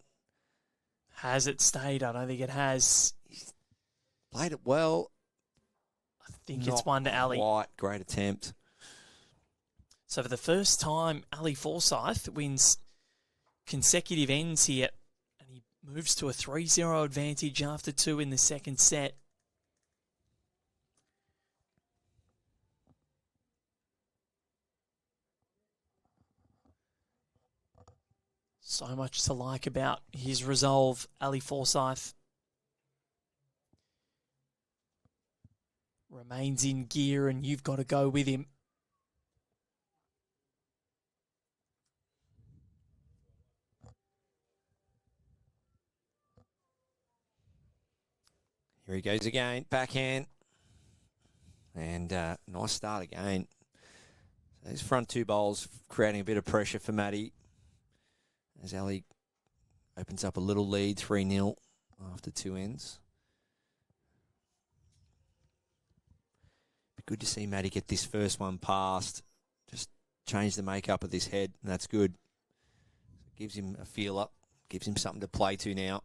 [SPEAKER 2] Has it stayed? I don't think it has.
[SPEAKER 3] He's played it well.
[SPEAKER 2] I think it's 1 to Ali.
[SPEAKER 3] Quite great attempt.
[SPEAKER 2] So for the first time, Ali Forsyth wins consecutive ends here, and he moves to a 3-0 advantage after 2 in the second set. So much to like about his resolve, Ali Forsyth. Remains in gear, and you've got to go with him.
[SPEAKER 3] Here he goes again, backhand. And nice start again. So his front 2 bowls creating a bit of pressure for Matty. As Ali opens up a little lead, 3-0 after 2 ends. Be good to see Matty get this first one past. Just change the makeup of this head, and that's good. Gives him a feel up, gives him something to play to now.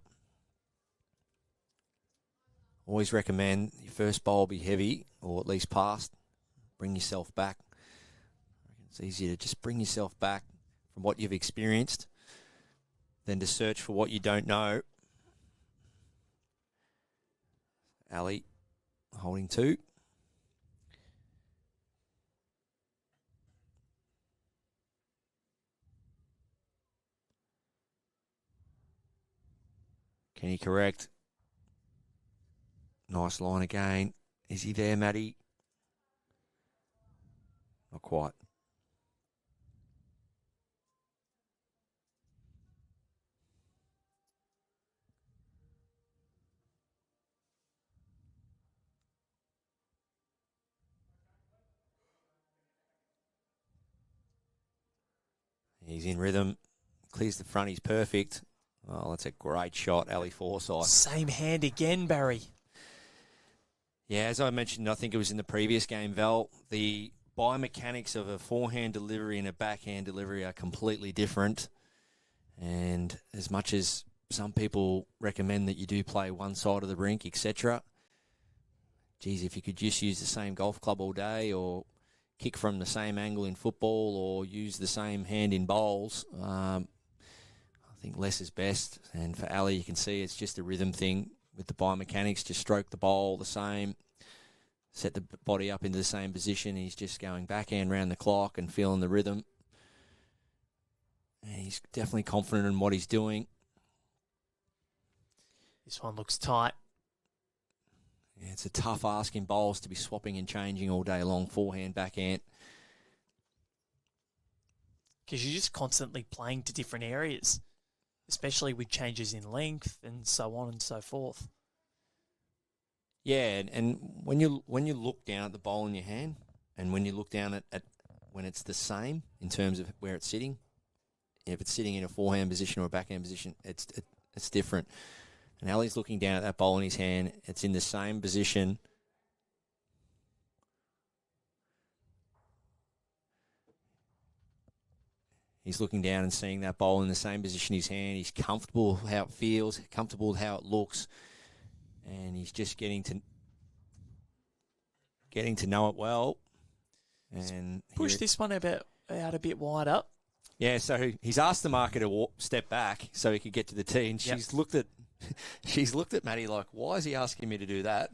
[SPEAKER 3] Always recommend your first bowl be heavy, or at least past. Bring yourself back. It's easier to just bring yourself back from what you've experienced than to search for what you don't know. Ali holding 2. Can he correct? Nice line again. Is he there, Matty? Not quite. He's in rhythm. Clears the front. He's perfect. Oh, that's a great shot, Ali Forsyth.
[SPEAKER 2] Same hand again, Barry.
[SPEAKER 3] Yeah, as I mentioned, I think it was in the previous game, Val, the biomechanics of a forehand delivery and a backhand delivery are completely different. And as much as some people recommend that you do play one side of the rink, etc., geez, if you could just use the same golf club all day or kick from the same angle in football or use the same hand in bowls, I think less is best. And for Ali, you can see it's just a rhythm thing with the biomechanics. Just stroke the bowl the same, set the body up into the same position. He's just going backhand round the clock and feeling the rhythm. And he's definitely confident in what he's doing.
[SPEAKER 2] This one looks tight.
[SPEAKER 3] Yeah, it's a tough ask in bowls to be swapping and changing all day long, forehand, backhand.
[SPEAKER 2] Because you're just constantly playing to different areas, especially with changes in length and so on and so forth.
[SPEAKER 3] Yeah, and when you look down at the bowl in your hand, and when you look down at when it's the same in terms of where it's sitting, if it's sitting in a forehand position or a backhand position, it's different. And Ali's looking down at that bowl in his hand. It's in the same position. He's looking down and seeing that bowl in the same position in his hand. He's comfortable with how it feels, comfortable with how it looks, and he's just getting to know it well. And
[SPEAKER 2] push this one out a bit wider.
[SPEAKER 3] Yeah, so he's asked the marker to step back so he could get to the tee, and she's looked at Maddie like, why is he asking me to do that?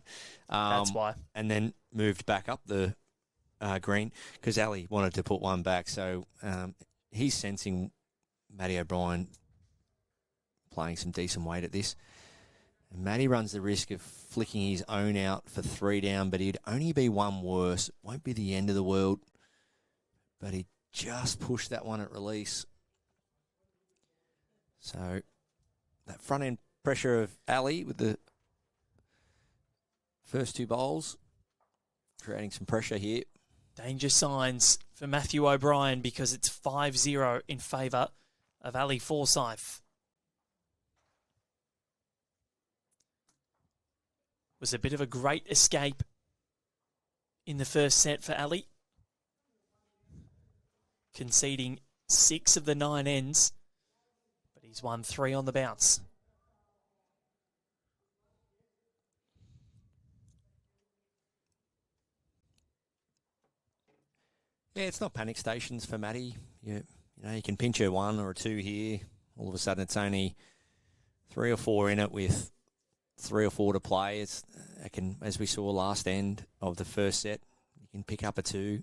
[SPEAKER 2] That's why.
[SPEAKER 3] And then moved back up the green because Ali wanted to put one back. So he's sensing Matty O'Brien playing some decent weight at this. And Matty runs the risk of flicking his own out for 3 down, but he'd only be one worse. It won't be the end of the world, but he just pushed that one at release. So that front end pressure of Ali with the first 2 bowls, creating some pressure here.
[SPEAKER 2] Danger signs for Mathew O'Brien because it's 5-0 in favour of Ali Forsyth. Was a bit of a great escape in the first set for Ali, conceding 6 of the 9 ends, but he's won 3 on the bounce.
[SPEAKER 3] Yeah, it's not panic stations for Matty. You can pinch her 1 or 2 here. All of a sudden, it's only 3 or 4 in it with 3 or 4 to play. As we saw last end of the first set, you can pick up a 2.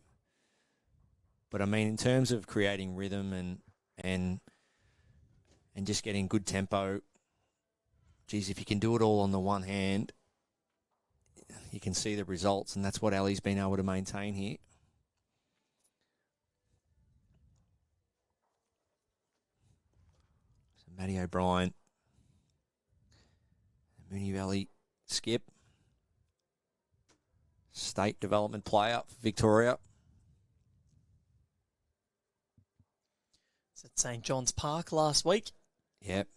[SPEAKER 3] But I mean, in terms of creating rhythm and just getting good tempo, geez, if you can do it all on the one hand, you can see the results, and that's what Ali's been able to maintain here. So Matty O'Brien, Moonee Valley skip, state development player for Victoria.
[SPEAKER 2] It's at St. John's Park last week.
[SPEAKER 3] Yep.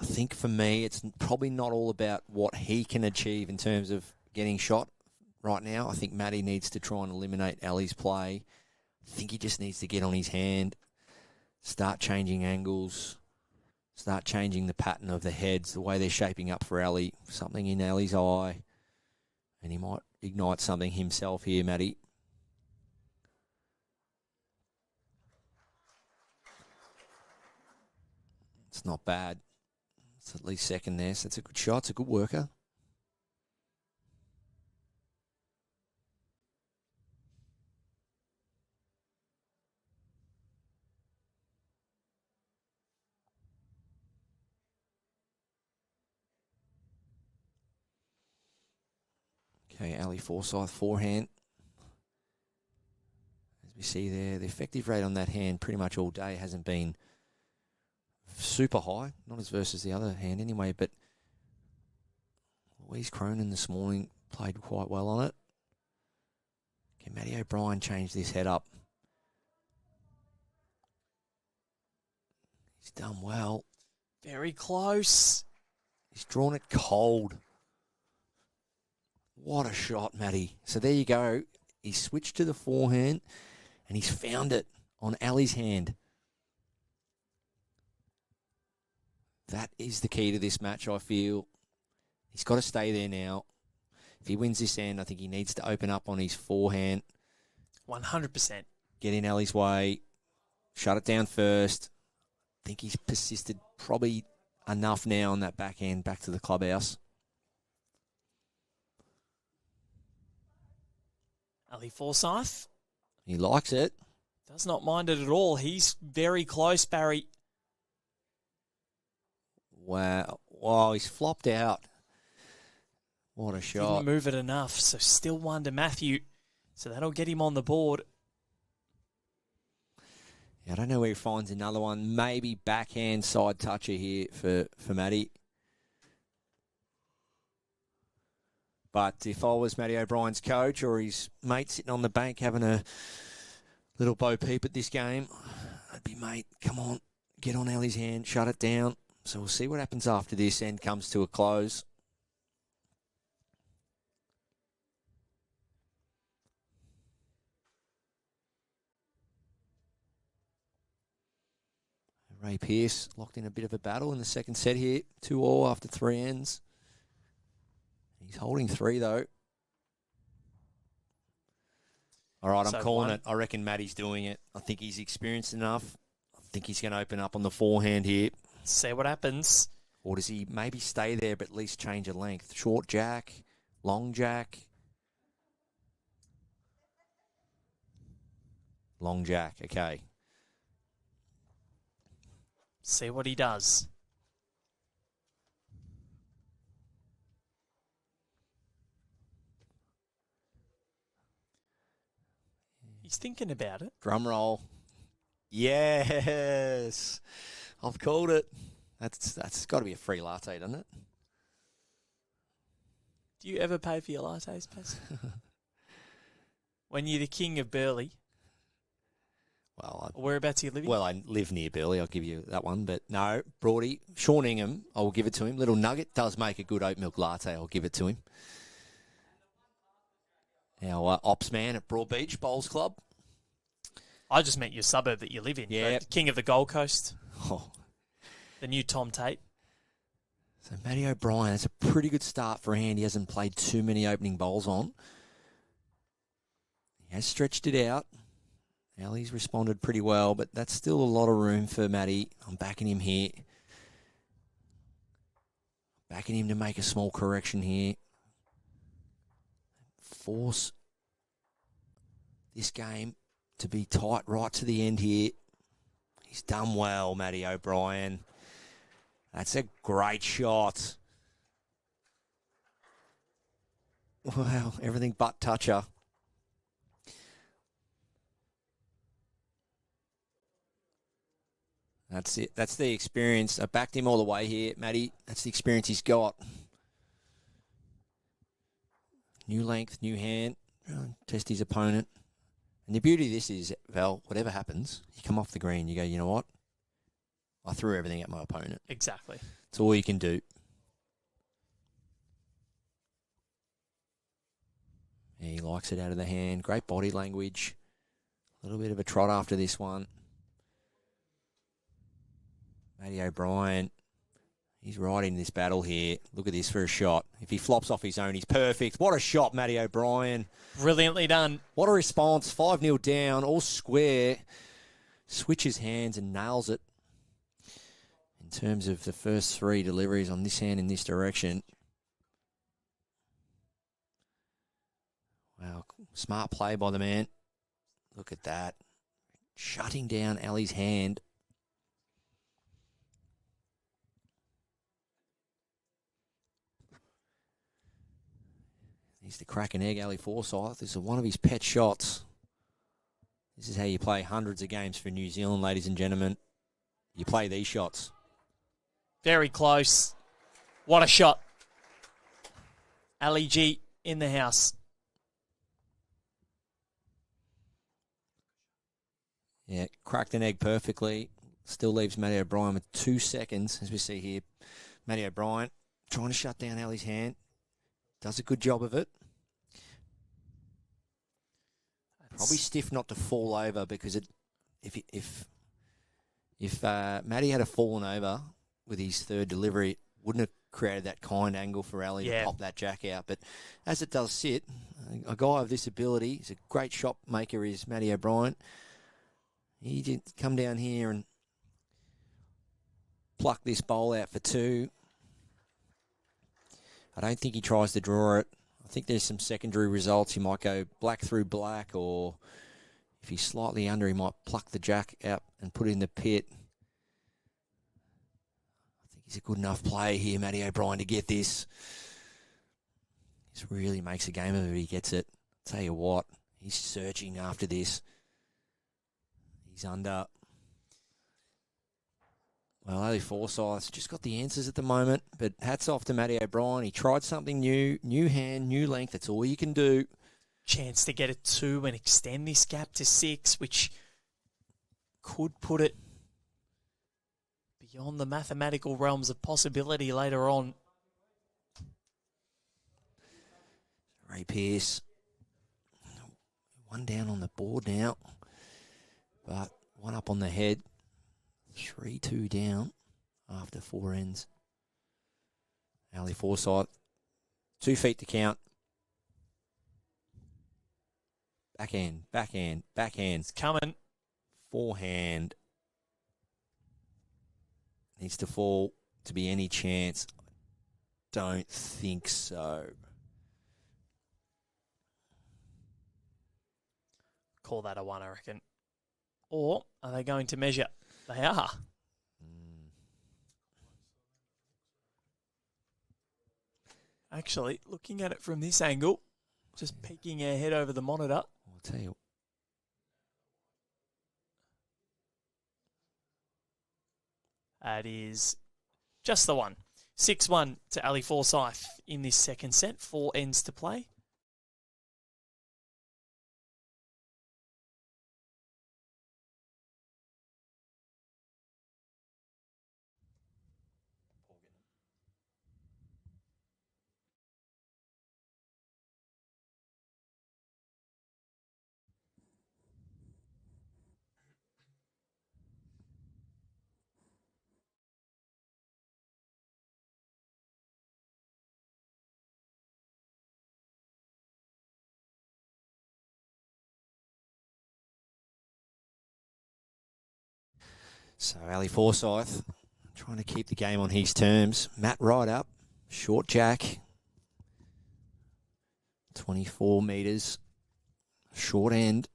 [SPEAKER 3] I think for me, it's probably not all about what he can achieve in terms of getting shot right now. I think Matty needs to try and eliminate Ali's play. I think he just needs to get on his hand, start changing angles, start changing the pattern of the heads, the way they're shaping up for Ali, something in Ali's eye, and he might ignite something himself here, Matty. It's not bad. It's at least second there, so it's a good shot. It's a good worker. Okay, Ali Forsyth forehand. As we see there, the effective rate on that hand pretty much all day hasn't been super high, not as versus the other hand anyway, but Louise Cronin this morning played quite well on it. Can Matty O'Brien change this head up? He's done well.
[SPEAKER 2] Very close.
[SPEAKER 3] He's drawn it cold. What a shot, Matty. So there you go. He switched to the forehand, and he's found it on Ali's hand. That is the key to this match, I feel. He's got to stay there now. If he wins this end, I think he needs to open up on his forehand.
[SPEAKER 2] 100%.
[SPEAKER 3] Get in Ali's way. Shut it down first. I think he's persisted probably enough now on that backhand back to the clubhouse.
[SPEAKER 2] Ali Forsyth.
[SPEAKER 3] He likes it.
[SPEAKER 2] Does not mind it at all. He's very close, Barry.
[SPEAKER 3] Wow. Wow, he's flopped out. What a shot.
[SPEAKER 2] Didn't move it enough, so still one to Mathew. So that'll get him on the board.
[SPEAKER 3] Yeah, I don't know where he finds another one. Maybe backhand side toucher here for Matty. But if I was Matty O'Brien's coach or his mate sitting on the bank having a little bo peep at this game, I'd be, mate, come on, get on Ali's hand, shut it down. So we'll see what happens after this end comes to a close. Ray Pearce locked in a bit of a battle in the second set here. 2-2 after 3 ends. He's holding 3, though. All right, I'm calling it. I reckon Matty's doing it. I think he's experienced enough. I think he's going to open up on the forehand here.
[SPEAKER 2] See what happens.
[SPEAKER 3] Or does he maybe stay there but at least change a length? Short jack, long jack. Long jack, okay.
[SPEAKER 2] See what he does. He's thinking about it.
[SPEAKER 3] Drum roll. Yes. I've called it. That's got to be a free latte, doesn't it?
[SPEAKER 2] Do you ever pay for your lattes, Paz? When you're the king of Burleigh?
[SPEAKER 3] Well,
[SPEAKER 2] whereabouts are you living?
[SPEAKER 3] Well, I live near Burleigh. I'll give you that one. But no, Broady, Sean Ingham, I will give it to him. Little Nugget does make a good oat milk latte. I'll give it to him. Our ops man at Broadbeach Bowls Club.
[SPEAKER 2] I just meant your suburb that you live in.
[SPEAKER 3] Yeah.
[SPEAKER 2] The king of the Gold Coast.
[SPEAKER 3] Oh.
[SPEAKER 2] The new Tom Tate.
[SPEAKER 3] So Matty O'Brien, that's a pretty good start for a hand he hasn't played too many opening bowls on. He has stretched it out. Ali's responded pretty well, but that's still a lot of room for Matty. I'm backing him here. Backing him to make a small correction here. Force this game to be tight right to the end here. He's done well, Matty O'Brien. That's a great shot. Wow, everything but toucher. That's it. That's the experience. I backed him all the way here, Matty. That's the experience he's got. New length, new hand. Test his opponent. And the beauty of this is, Val, whatever happens, you come off the green, you go, you know what? I threw everything at my opponent.
[SPEAKER 2] Exactly.
[SPEAKER 3] It's all you can do. Yeah, he likes it out of the hand. Great body language. A little bit of a trot after this one. Matty O'Brien, he's right in this battle here. Look at this for a shot. If he flops off his own, he's perfect. What a shot, Matty O'Brien.
[SPEAKER 2] Brilliantly done.
[SPEAKER 3] What a response. 5-0 down, all square. Switches hands and nails it. In terms of the first 3 deliveries on this hand in this direction. Wow, smart play by the man. Look at that. Shutting down Ali's hand. He's the crack an egg, Ali Forsyth. This is one of his pet shots. This is how you play hundreds of games for New Zealand, ladies and gentlemen. You play these shots.
[SPEAKER 2] Very close. What a shot. Ali G in the house.
[SPEAKER 3] Yeah, cracked an egg perfectly. Still leaves Matty O'Brien with 2 seconds, as we see here. Matty O'Brien trying to shut down Ali's hand. Does a good job of it. Probably stiff not to fall over, because if Matty had fallen over with his third delivery, it wouldn't have created that kind angle for Ali to pop that jack out. But as it does sit, a guy of this ability, he's a great shot maker, is Matty O'Brien. He did come down here and pluck this bowl out for 2. I don't think he tries to draw it. I think there's some secondary results. He might go black through black, or if he's slightly under, he might pluck the jack out and put it in the pit. I think he's a good enough player here, Matty O'Brien, to get this. He really makes a game of it if he gets it. Tell you what, he's searching after this. He's under. Well, Ali Forsyth's just got the answers at the moment, but hats off to Matty O'Brien. He tried something new hand, new length. That's all you can do.
[SPEAKER 2] Chance to get a 2 and extend this gap to 6, which could put it beyond the mathematical realms of possibility later on.
[SPEAKER 3] Ray Pearce, 1 down on the board now, but 1 up on the head. 3-2 down after 4 ends. Ali Forsyth, 2 feet to count. Backhand, backhand, backhand.
[SPEAKER 2] It's coming.
[SPEAKER 3] Forehand. Needs to fall to be any chance. Don't think so.
[SPEAKER 2] Call that a 1, I reckon. Or are they going to measure? They are. Actually, looking at it from this angle, just peeking our head over the monitor.
[SPEAKER 3] I'll tell you.
[SPEAKER 2] That is just the 1. 6-1 to Ali Forsyth in this second set. 4 ends to play.
[SPEAKER 3] So Ali Forsyth trying to keep the game on his terms. Matt right up, short jack, 24 metres, short end,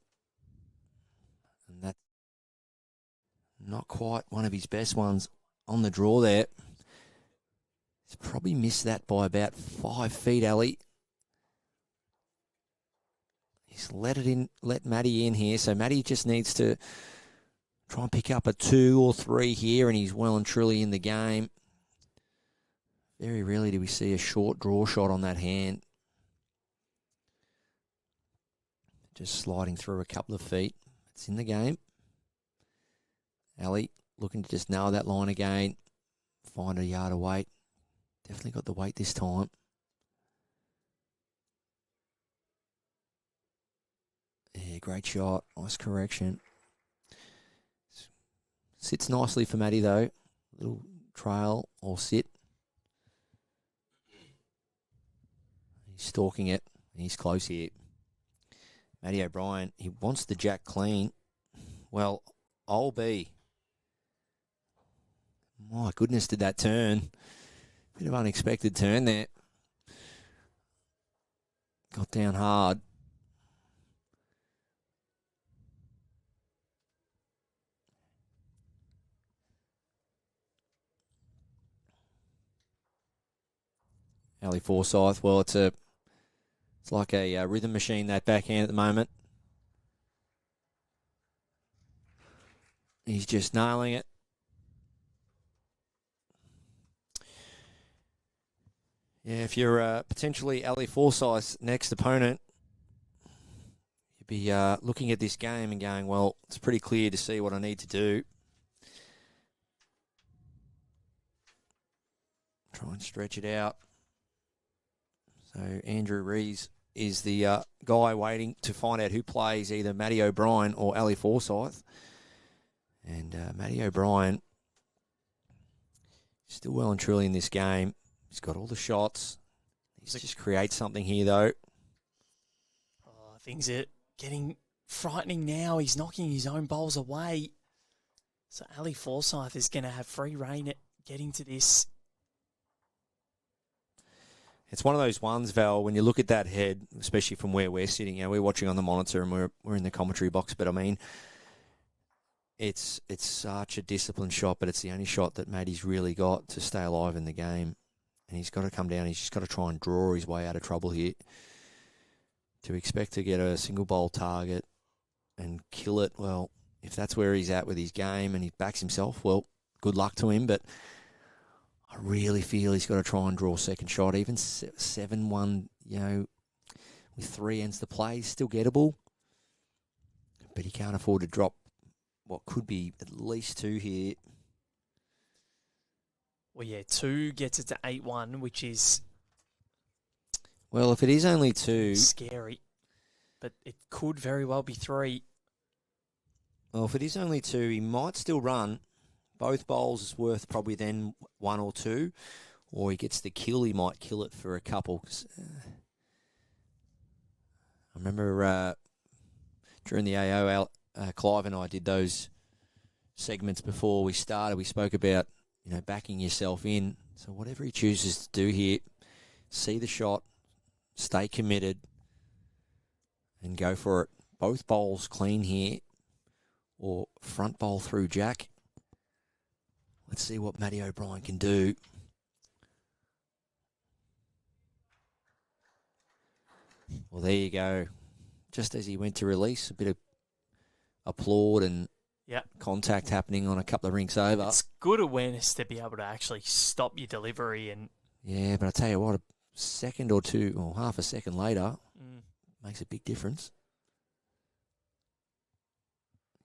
[SPEAKER 3] and that's not quite one of his best ones on the draw there. He's probably missed that by about 5 feet, Ali. He's let Matty in here, so Matty just needs to try and pick up a 2 or 3 here, and he's well and truly in the game. Very rarely do we see a short draw shot on that hand. Just sliding through a couple of feet. It's in the game. Ali looking to just nail that line again. Find a yard of weight. Definitely got the weight this time. Yeah, great shot. Nice correction. Sits nicely for Matty, though. Little trail or sit. He's stalking it. He's close here. Matty O'Brien, he wants the jack clean. Well, I'll be. My goodness, did that turn. Bit of unexpected turn there. Got down hard. Ali Forsyth, well, it's like a rhythm machine, that backhand at the moment. He's just nailing it. Yeah, if you're potentially Ali Forsyth's next opponent, you'd be looking at this game and going, well, it's pretty clear to see what I need to do. Try and stretch it out. So Andrew Rees is the guy waiting to find out who plays either Matty O'Brien or Ali Forsyth. And Matty O'Brien still well and truly in this game. He's got all the shots. He's just create something here, though.
[SPEAKER 2] Oh, things are getting frightening now. He's knocking his own bowls away. So Ali Forsyth is going to have free reign at getting to this.
[SPEAKER 3] It's one of those ones, Val, when you look at that head, especially from where we're sitting, we're watching on the monitor and we're in the commentary box, but I mean, it's such a disciplined shot, but it's the only shot that Matty's really got to stay alive in the game. And he's got to come down. He's just got to try and draw his way out of trouble here. To expect to get a single bowl target and kill it, well, if that's where he's at with his game and he backs himself, well, good luck to him. But I really feel he's got to try and draw a second shot. Even 7-1, with 3 ends to play, still gettable. But he can't afford to drop what could be at least 2 here.
[SPEAKER 2] Well, yeah, 2 gets it to 8-1, which is...
[SPEAKER 3] Well, if it is only 2...
[SPEAKER 2] Scary. But it could very well be 3.
[SPEAKER 3] Well, if it is only 2, he might still run. Both bowls is worth probably then 1 or 2. Or he gets the kill, he might kill it for a couple. I remember during the AO, Clive and I did those segments before we started. We spoke about backing yourself in. So whatever he chooses to do here, see the shot, stay committed, and go for it. Both bowls clean here, or front bowl through Jack. Let's see what Matty O'Brien can do. Well, there you go. Just as he went to release, a bit of applaud and contact happening on a couple of rinks over.
[SPEAKER 2] It's good awareness to be able to actually stop your delivery. And
[SPEAKER 3] yeah, but I tell you what, a second or 2, or half a second later, makes a big difference.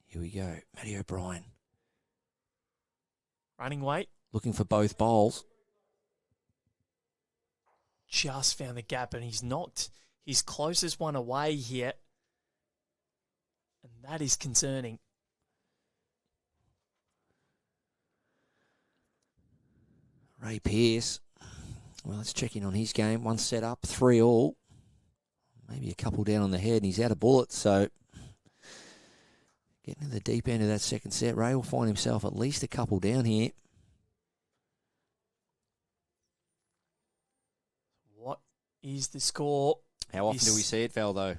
[SPEAKER 3] Here we go. Matty O'Brien.
[SPEAKER 2] Running weight.
[SPEAKER 3] Looking for both bowls.
[SPEAKER 2] Just found the gap, and he's knocked his closest one away here. And that is concerning.
[SPEAKER 3] Ray Pearce. Well, let's check in on his game. 1 set up, 3 all. Maybe a couple down on the head, and he's out of bullets. So getting to the deep end of that second set, Ray will find himself at least a couple down here.
[SPEAKER 2] What is the score?
[SPEAKER 3] How often do we see it, Val, though?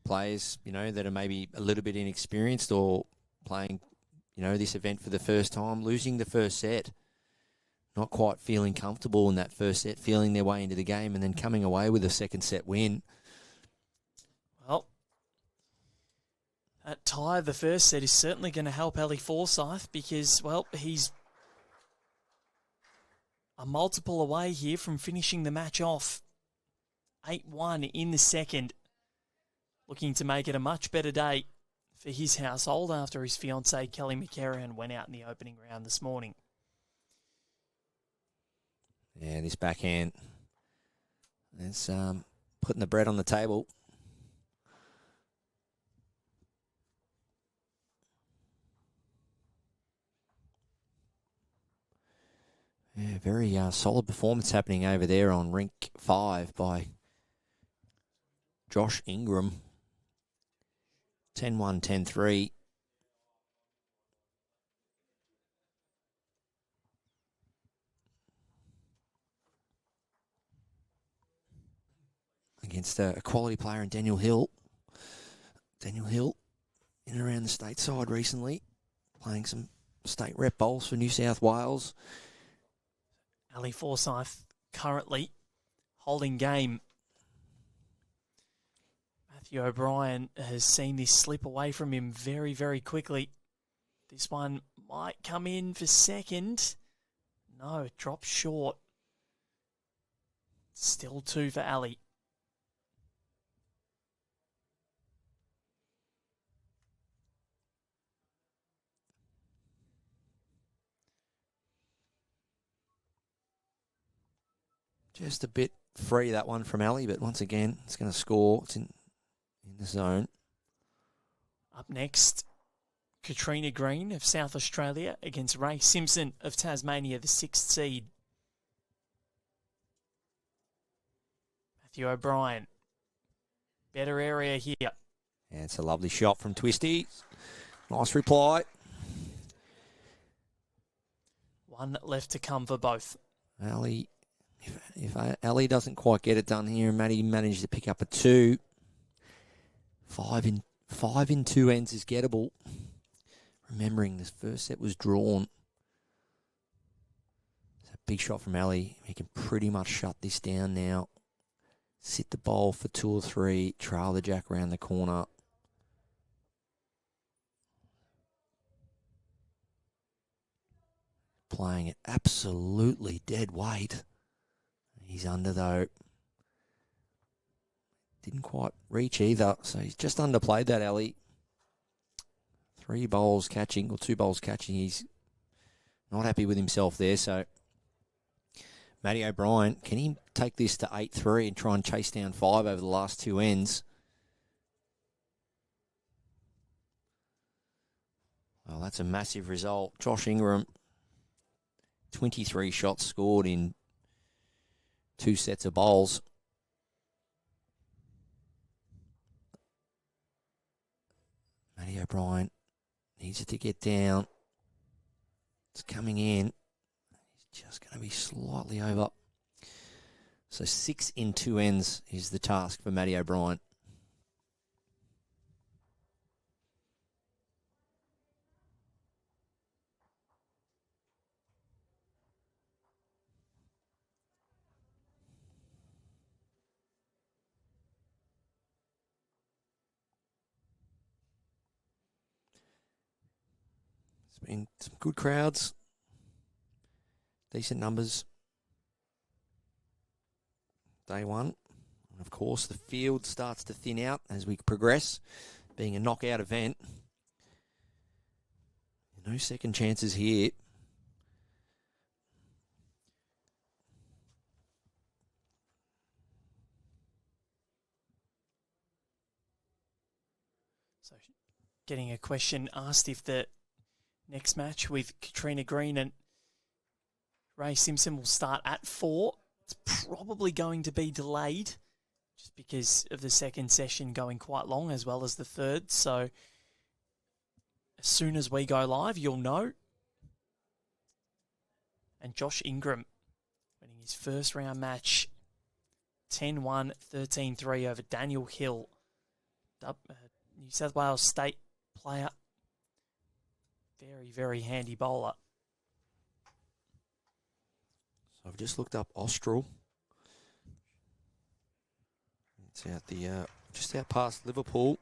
[SPEAKER 3] Players, that are maybe a little bit inexperienced or playing, this event for the first time, losing the first set, not quite feeling comfortable in that first set, feeling their way into the game, and then coming away with a second set win.
[SPEAKER 2] Well, that tie of the first set is certainly going to help Ali Forsyth because, well, he's a multiple away here from finishing the match off. 8-1 in the second. Looking to make it a much better day for his household after his fiancée Kelly McCarran went out in the opening round this morning.
[SPEAKER 3] Yeah, this backhand is putting the bread on the table. Yeah, very solid performance happening over there on rink 5 by Josh Ingram. 10-1, 10-3. Against a quality player in Daniel Hill. Daniel Hill in and around the stateside recently, playing some state rep bowls for New South Wales.
[SPEAKER 2] Ali Forsyth currently holding game. Mathew O'Brien has seen this slip away from him very, very quickly. This one might come in for second. No, it drops short. Still 2 for Ali.
[SPEAKER 3] Just a bit free, that one from Ali, but once again, it's going to score. It's in the zone.
[SPEAKER 2] Up next, Katrina Green of South Australia against Ray Simpson of Tasmania, the 6th seed. Mathew O'Brien. Better area here.
[SPEAKER 3] Yeah, it's a lovely shot from Twisty. Nice reply.
[SPEAKER 2] One left to come for both.
[SPEAKER 3] Ali, if Ali doesn't quite get it done here, and Maddie managed to pick up a 2. 5 in 2 ends is gettable. Remembering this first set was drawn. It's a big shot from Ali. He can pretty much shut this down now. Sit the bowl for 2 or 3. Trail the jack around the corner. Playing it absolutely dead weight. He's under though. Didn't quite reach either, so he's just underplayed that, Ali. 3 bowls catching, or 2 bowls catching. He's not happy with himself there, so Matty O'Brien, can he take this to 8-3 and try and chase down 5 over the last 2 ends? Well, that's a massive result. Josh Ingram, 23 shots scored in 2 sets of bowls. Matty O'Brien needs it to get down. It's coming in. He's just going to be slightly over. So 6 in 2 ends is the task for Matty O'Brien. It's been some good crowds. Decent numbers. Day one. And of course, the field starts to thin out as we progress, being a knockout event. No second chances here.
[SPEAKER 2] So, getting a question asked if the next match with Katrina Green and Ray Simpson will start at 4. It's probably going to be delayed just because of the second session going quite long as well as the third. So as soon as we go live, you'll know. And Josh Ingram winning his first round match 10-1, 13-3 over Daniel Hill, New South Wales State player. Very, very handy bowler.
[SPEAKER 3] So I've just looked up Austral. It's out the just out past Liverpool.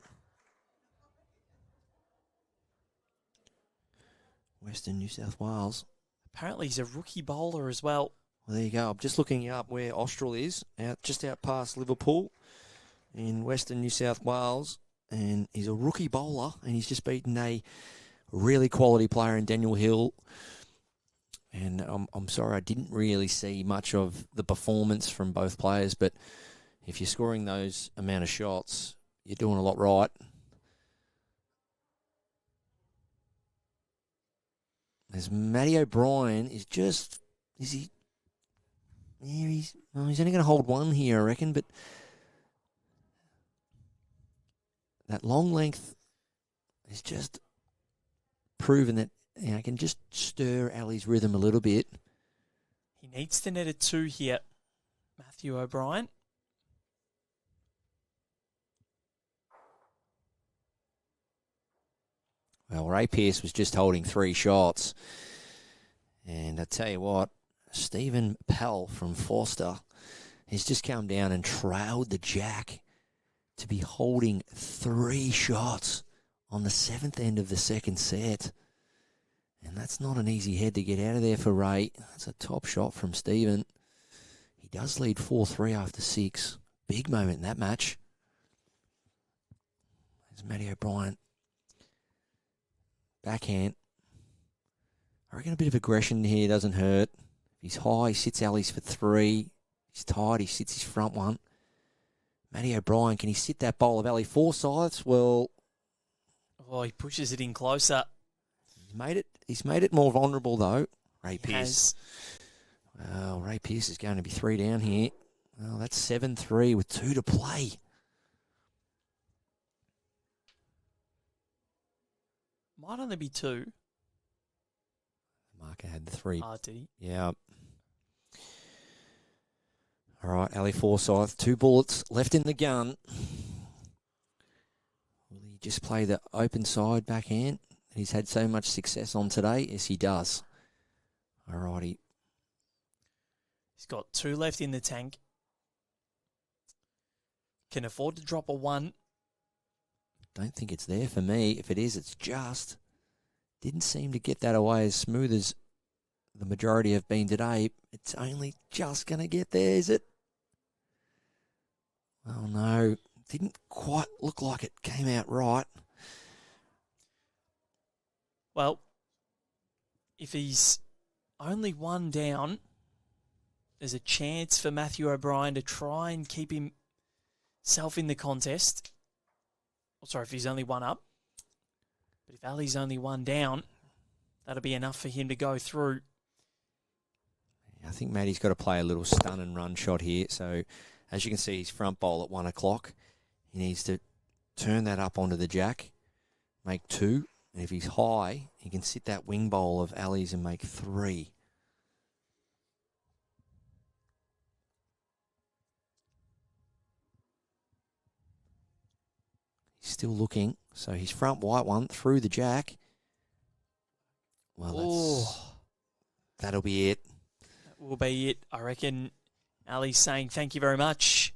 [SPEAKER 3] Western New South Wales.
[SPEAKER 2] Apparently he's a rookie bowler as well.
[SPEAKER 3] Well, there you go. I'm just looking up where Austral is, just out past Liverpool in Western New South Wales. And he's a rookie bowler, and he's just beaten a really quality player in Daniel Hill. And I'm sorry, I didn't really see much of the performance from both players, but if you're scoring those amount of shots, you're doing a lot right. As Matty O'Brien is just, is he? Yeah, he's only going to hold one here, I reckon, but that long length is just proven that can just stir Ali's rhythm a little bit.
[SPEAKER 2] He needs to net a 2 here, Mathew O'Brien.
[SPEAKER 3] Well, Ray Pearce was just holding 3 shots. And I tell you what, Stephen Pell from Forsyth has just come down and trailed the jack to be holding 3 shots on the 7th end of the second set. And that's not an easy head to get out of there for Ray. That's a top shot from Stephen. He does lead 4-3 after 6. Big moment in that match. There's Matty O'Brien. Backhand. I reckon a bit of aggression here doesn't hurt. If he's high, he sits Ali's for 3. He He's tired. He sits his front one. Matty O'Brien, can he sit that bowl of Ali Forsyth? Well,
[SPEAKER 2] Oh, he pushes it in closer.
[SPEAKER 3] He's made it more vulnerable, though. Ray
[SPEAKER 2] He
[SPEAKER 3] Pearce. Well, Ray Pearce is going to be 3 down here. Well, that's 7-3 with 2 to play.
[SPEAKER 2] Might only be 2.
[SPEAKER 3] Marker had the 3.
[SPEAKER 2] Did he?
[SPEAKER 3] Yeah. All right, Ali Forsyth, 2 bullets left in the gun. Will he just play the open side backhand he's had so much success on today? Yes, he does. All righty.
[SPEAKER 2] He's got 2 left in the tank. Can afford to drop a 1.
[SPEAKER 3] Don't think it's there for me. If it is, it's just. Didn't seem to get that away as smooth as the majority have been today. It's only just going to get there, is it? Oh, no. Didn't quite look like it came out right.
[SPEAKER 2] Well, if he's only 1 down, there's a chance for Mathew O'Brien to try and keep himself in the contest. Sorry, if he's only 1 up. But if Ali's only 1 down, that'll be enough for him to go through.
[SPEAKER 3] I think Matty's got to play a little stun and run shot here. So, as you can see, his front bowl at 1 o'clock. He needs to turn that up onto the jack, make 2. And if he's high, he can sit that wing bowl of Ali's and make 3. He's still looking. So his front white one through the jack. Well, that'll be it.
[SPEAKER 2] That will be it. I reckon Ali's saying thank you very much.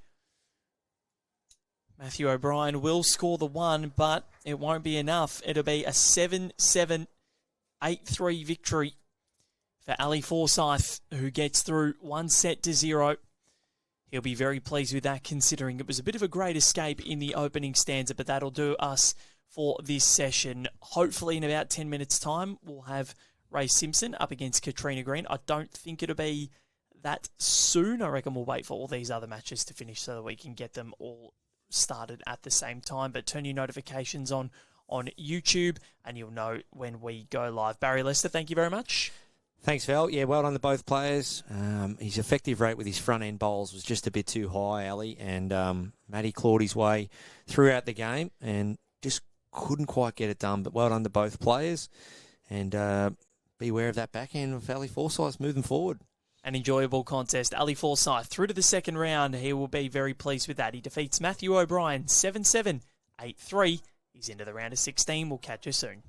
[SPEAKER 2] Mathew O'Brien will score the 1, but it won't be enough. It'll be a 7-7, 8-3 victory for Ali Forsyth, who gets through 1-0. He'll be very pleased with that, considering it was a bit of a great escape in the opening stanza, but that'll do us for this session. Hopefully in about 10 minutes' time, we'll have Ray Simpson up against Katrina Green. I don't think it'll be that soon. I reckon we'll wait for all these other matches to finish so that we can get them all started at the same time. But turn your notifications on YouTube and you'll know when we go live. Barry Lester, thank you very much.
[SPEAKER 3] Thanks, Val. Yeah, well done to both players. His effective rate with his front-end bowls was just a bit too high, Ali, and Matty clawed his way throughout the game and just couldn't quite get it done. But well done to both players, and beware of that backhand of Ali Forsyth moving forward.
[SPEAKER 2] An enjoyable contest. Ali Forsyth through to the second round. He will be very pleased with that. He defeats Mathew O'Brien 7-7, 8-3. He's into the round of 16. We'll catch you soon.